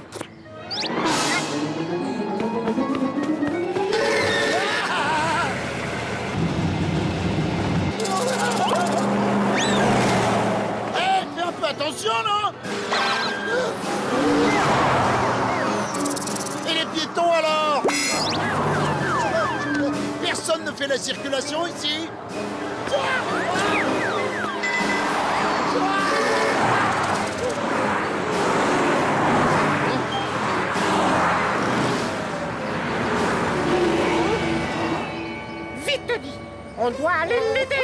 attention, non? Et les piétons, alors? Personne ne fait la circulation ici? Vite, Tony! On doit aller l'aider!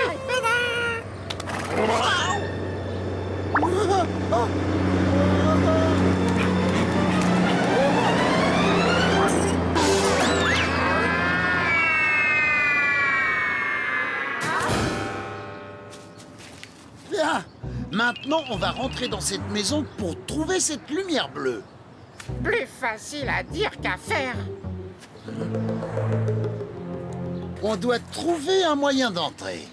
Bien. Maintenant, on va rentrer dans cette maison pour trouver cette lumière bleue. Plus facile à dire qu'à faire. On doit trouver un moyen d'entrer.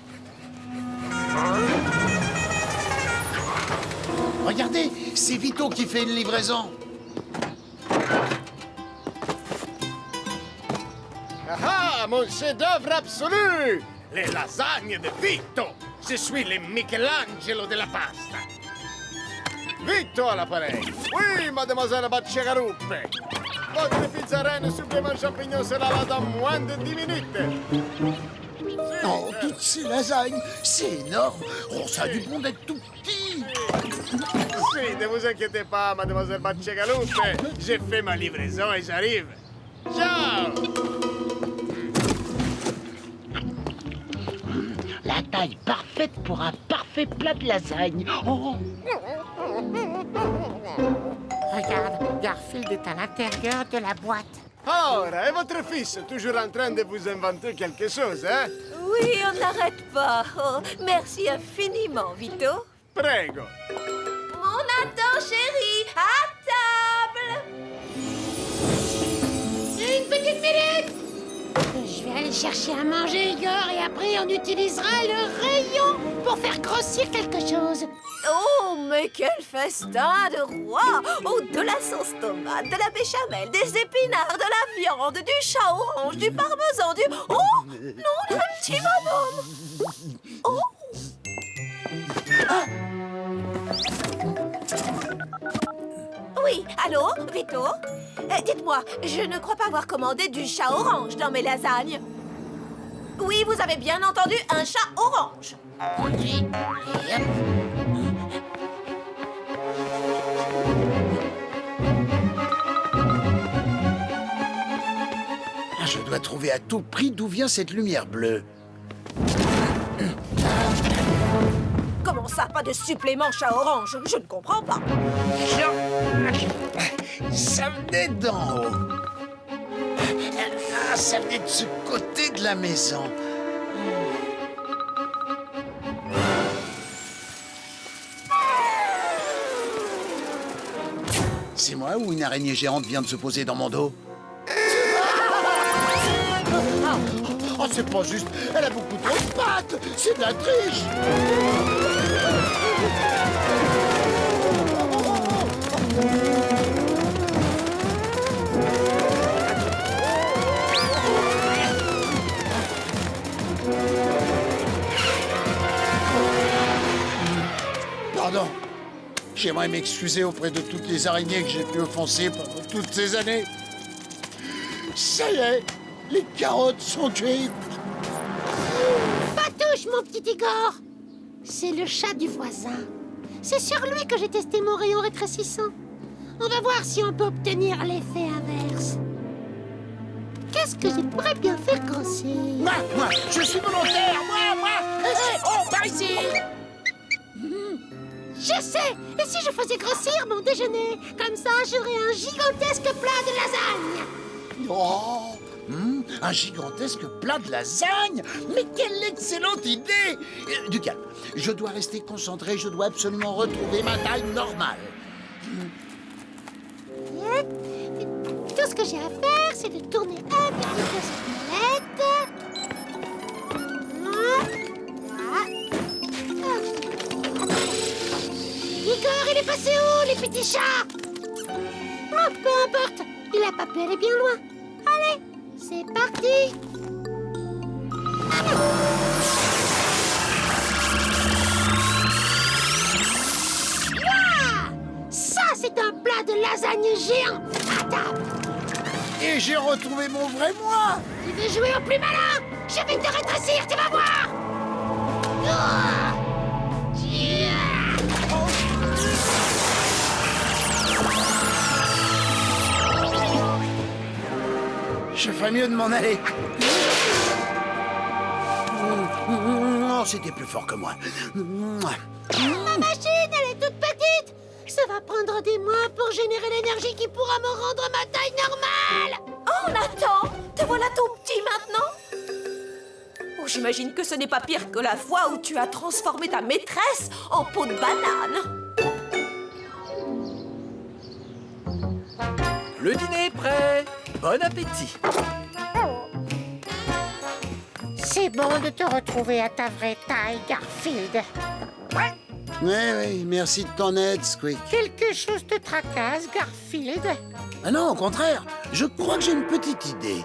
Regardez, c'est Vito qui fait une livraison. Ah, mon chef-d'œuvre absolu! Les lasagnes de Vito! Je suis le Michelangelo de la pasta. Vito à l'appareil. Oui, mademoiselle Bacciagaruppe. Votre pizza reine supplément champignons sera là dans moins de 10 minutes. Oh, toutes ces lasagnes, c'est énorme. Oh, ça a du bon d'être tout petit. Si, ne vous inquiétez pas, mademoiselle Bacciagaruppe. J'ai fait ma livraison et j'arrive. Ciao! La taille parfaite pour un parfait plat de lasagne. Oh. Regarde, Garfield est à l'intérieur de la boîte. Ora, et votre fils toujours en train de vous inventer quelque chose, hein? Oui, on n'arrête pas. Oh, merci infiniment, Vito. Prego. Mon Nathan chéri, à table. Une petite minute! Je vais aller chercher à manger, Igor, et après on utilisera le rayon pour faire grossir quelque chose. Oh, mais quel festin de roi! Oh, de la sauce tomate, de la béchamel, des épinards, de la viande, du chat orange, du parmesan, du... Oh, non, le petit bonhomme! Oh! Ah. Oui, allô, Vito? Dites-moi, je ne crois pas avoir commandé du chat orange dans mes lasagnes. Oui, vous avez bien entendu, un chat orange. Et hop. Je dois trouver à tout prix d'où vient cette lumière bleue. Comment ça, pas de supplément chat orange? Je ne comprends pas. Ça venait d'en haut. Ah, ça venait de ce côté de la maison. C'est moi ou une araignée géante vient de se poser dans mon dos? Oh, c'est pas juste. Elle a beaucoup trop de pattes. C'est de la triche. Pardon. J'aimerais m'excuser auprès de toutes les araignées que j'ai pu offenser pendant toutes ces années. Ça y est, les carottes sont cuites. Pas touche, mon petit Igor. C'est le chat du voisin. C'est sur lui que j'ai testé mon rayon rétrécissant. On va voir si on peut obtenir l'effet inverse. Qu'est-ce que je pourrais bien faire grossir? Moi, je suis volontaire, moi. Oh, par ici! Je sais! Et si je faisais grossir mon déjeuner? Comme ça, j'aurais un gigantesque plat de lasagne! Oh, un gigantesque plat de lasagne. Mais quelle excellente idée! Du calme, je dois rester concentré, je dois absolument retrouver ma taille normale. Tout ce que j'ai à faire, c'est de tourner un petit peu cette molette. Igor, il est passé où, les petits chats? Oh, peu importe, il a pas pu aller bien loin. Allez, c'est parti. c'est un plat de lasagne géant à table. Et j'ai retrouvé mon vrai moi. Tu veux jouer au plus malin? Je vais te rétrécir, tu vas voir. Ah! Je ferais mieux de m'en aller. Non, c'était plus fort que moi. Ma machine, elle est toute petite. Ça va prendre des mois pour générer l'énergie qui pourra me rendre ma taille normale. Oh, Nathan, te voilà tout petit maintenant? Oh, j'imagine que ce n'est pas pire que la fois où tu as transformé ta maîtresse en peau de banane. Le dîner est prêt. Bon appétit. C'est bon de te retrouver à ta vraie taille, Garfield. Oui, merci de ton aide, Squeak. Quelque chose te tracasse, Garfield? Ah non, au contraire, je crois que j'ai une petite idée.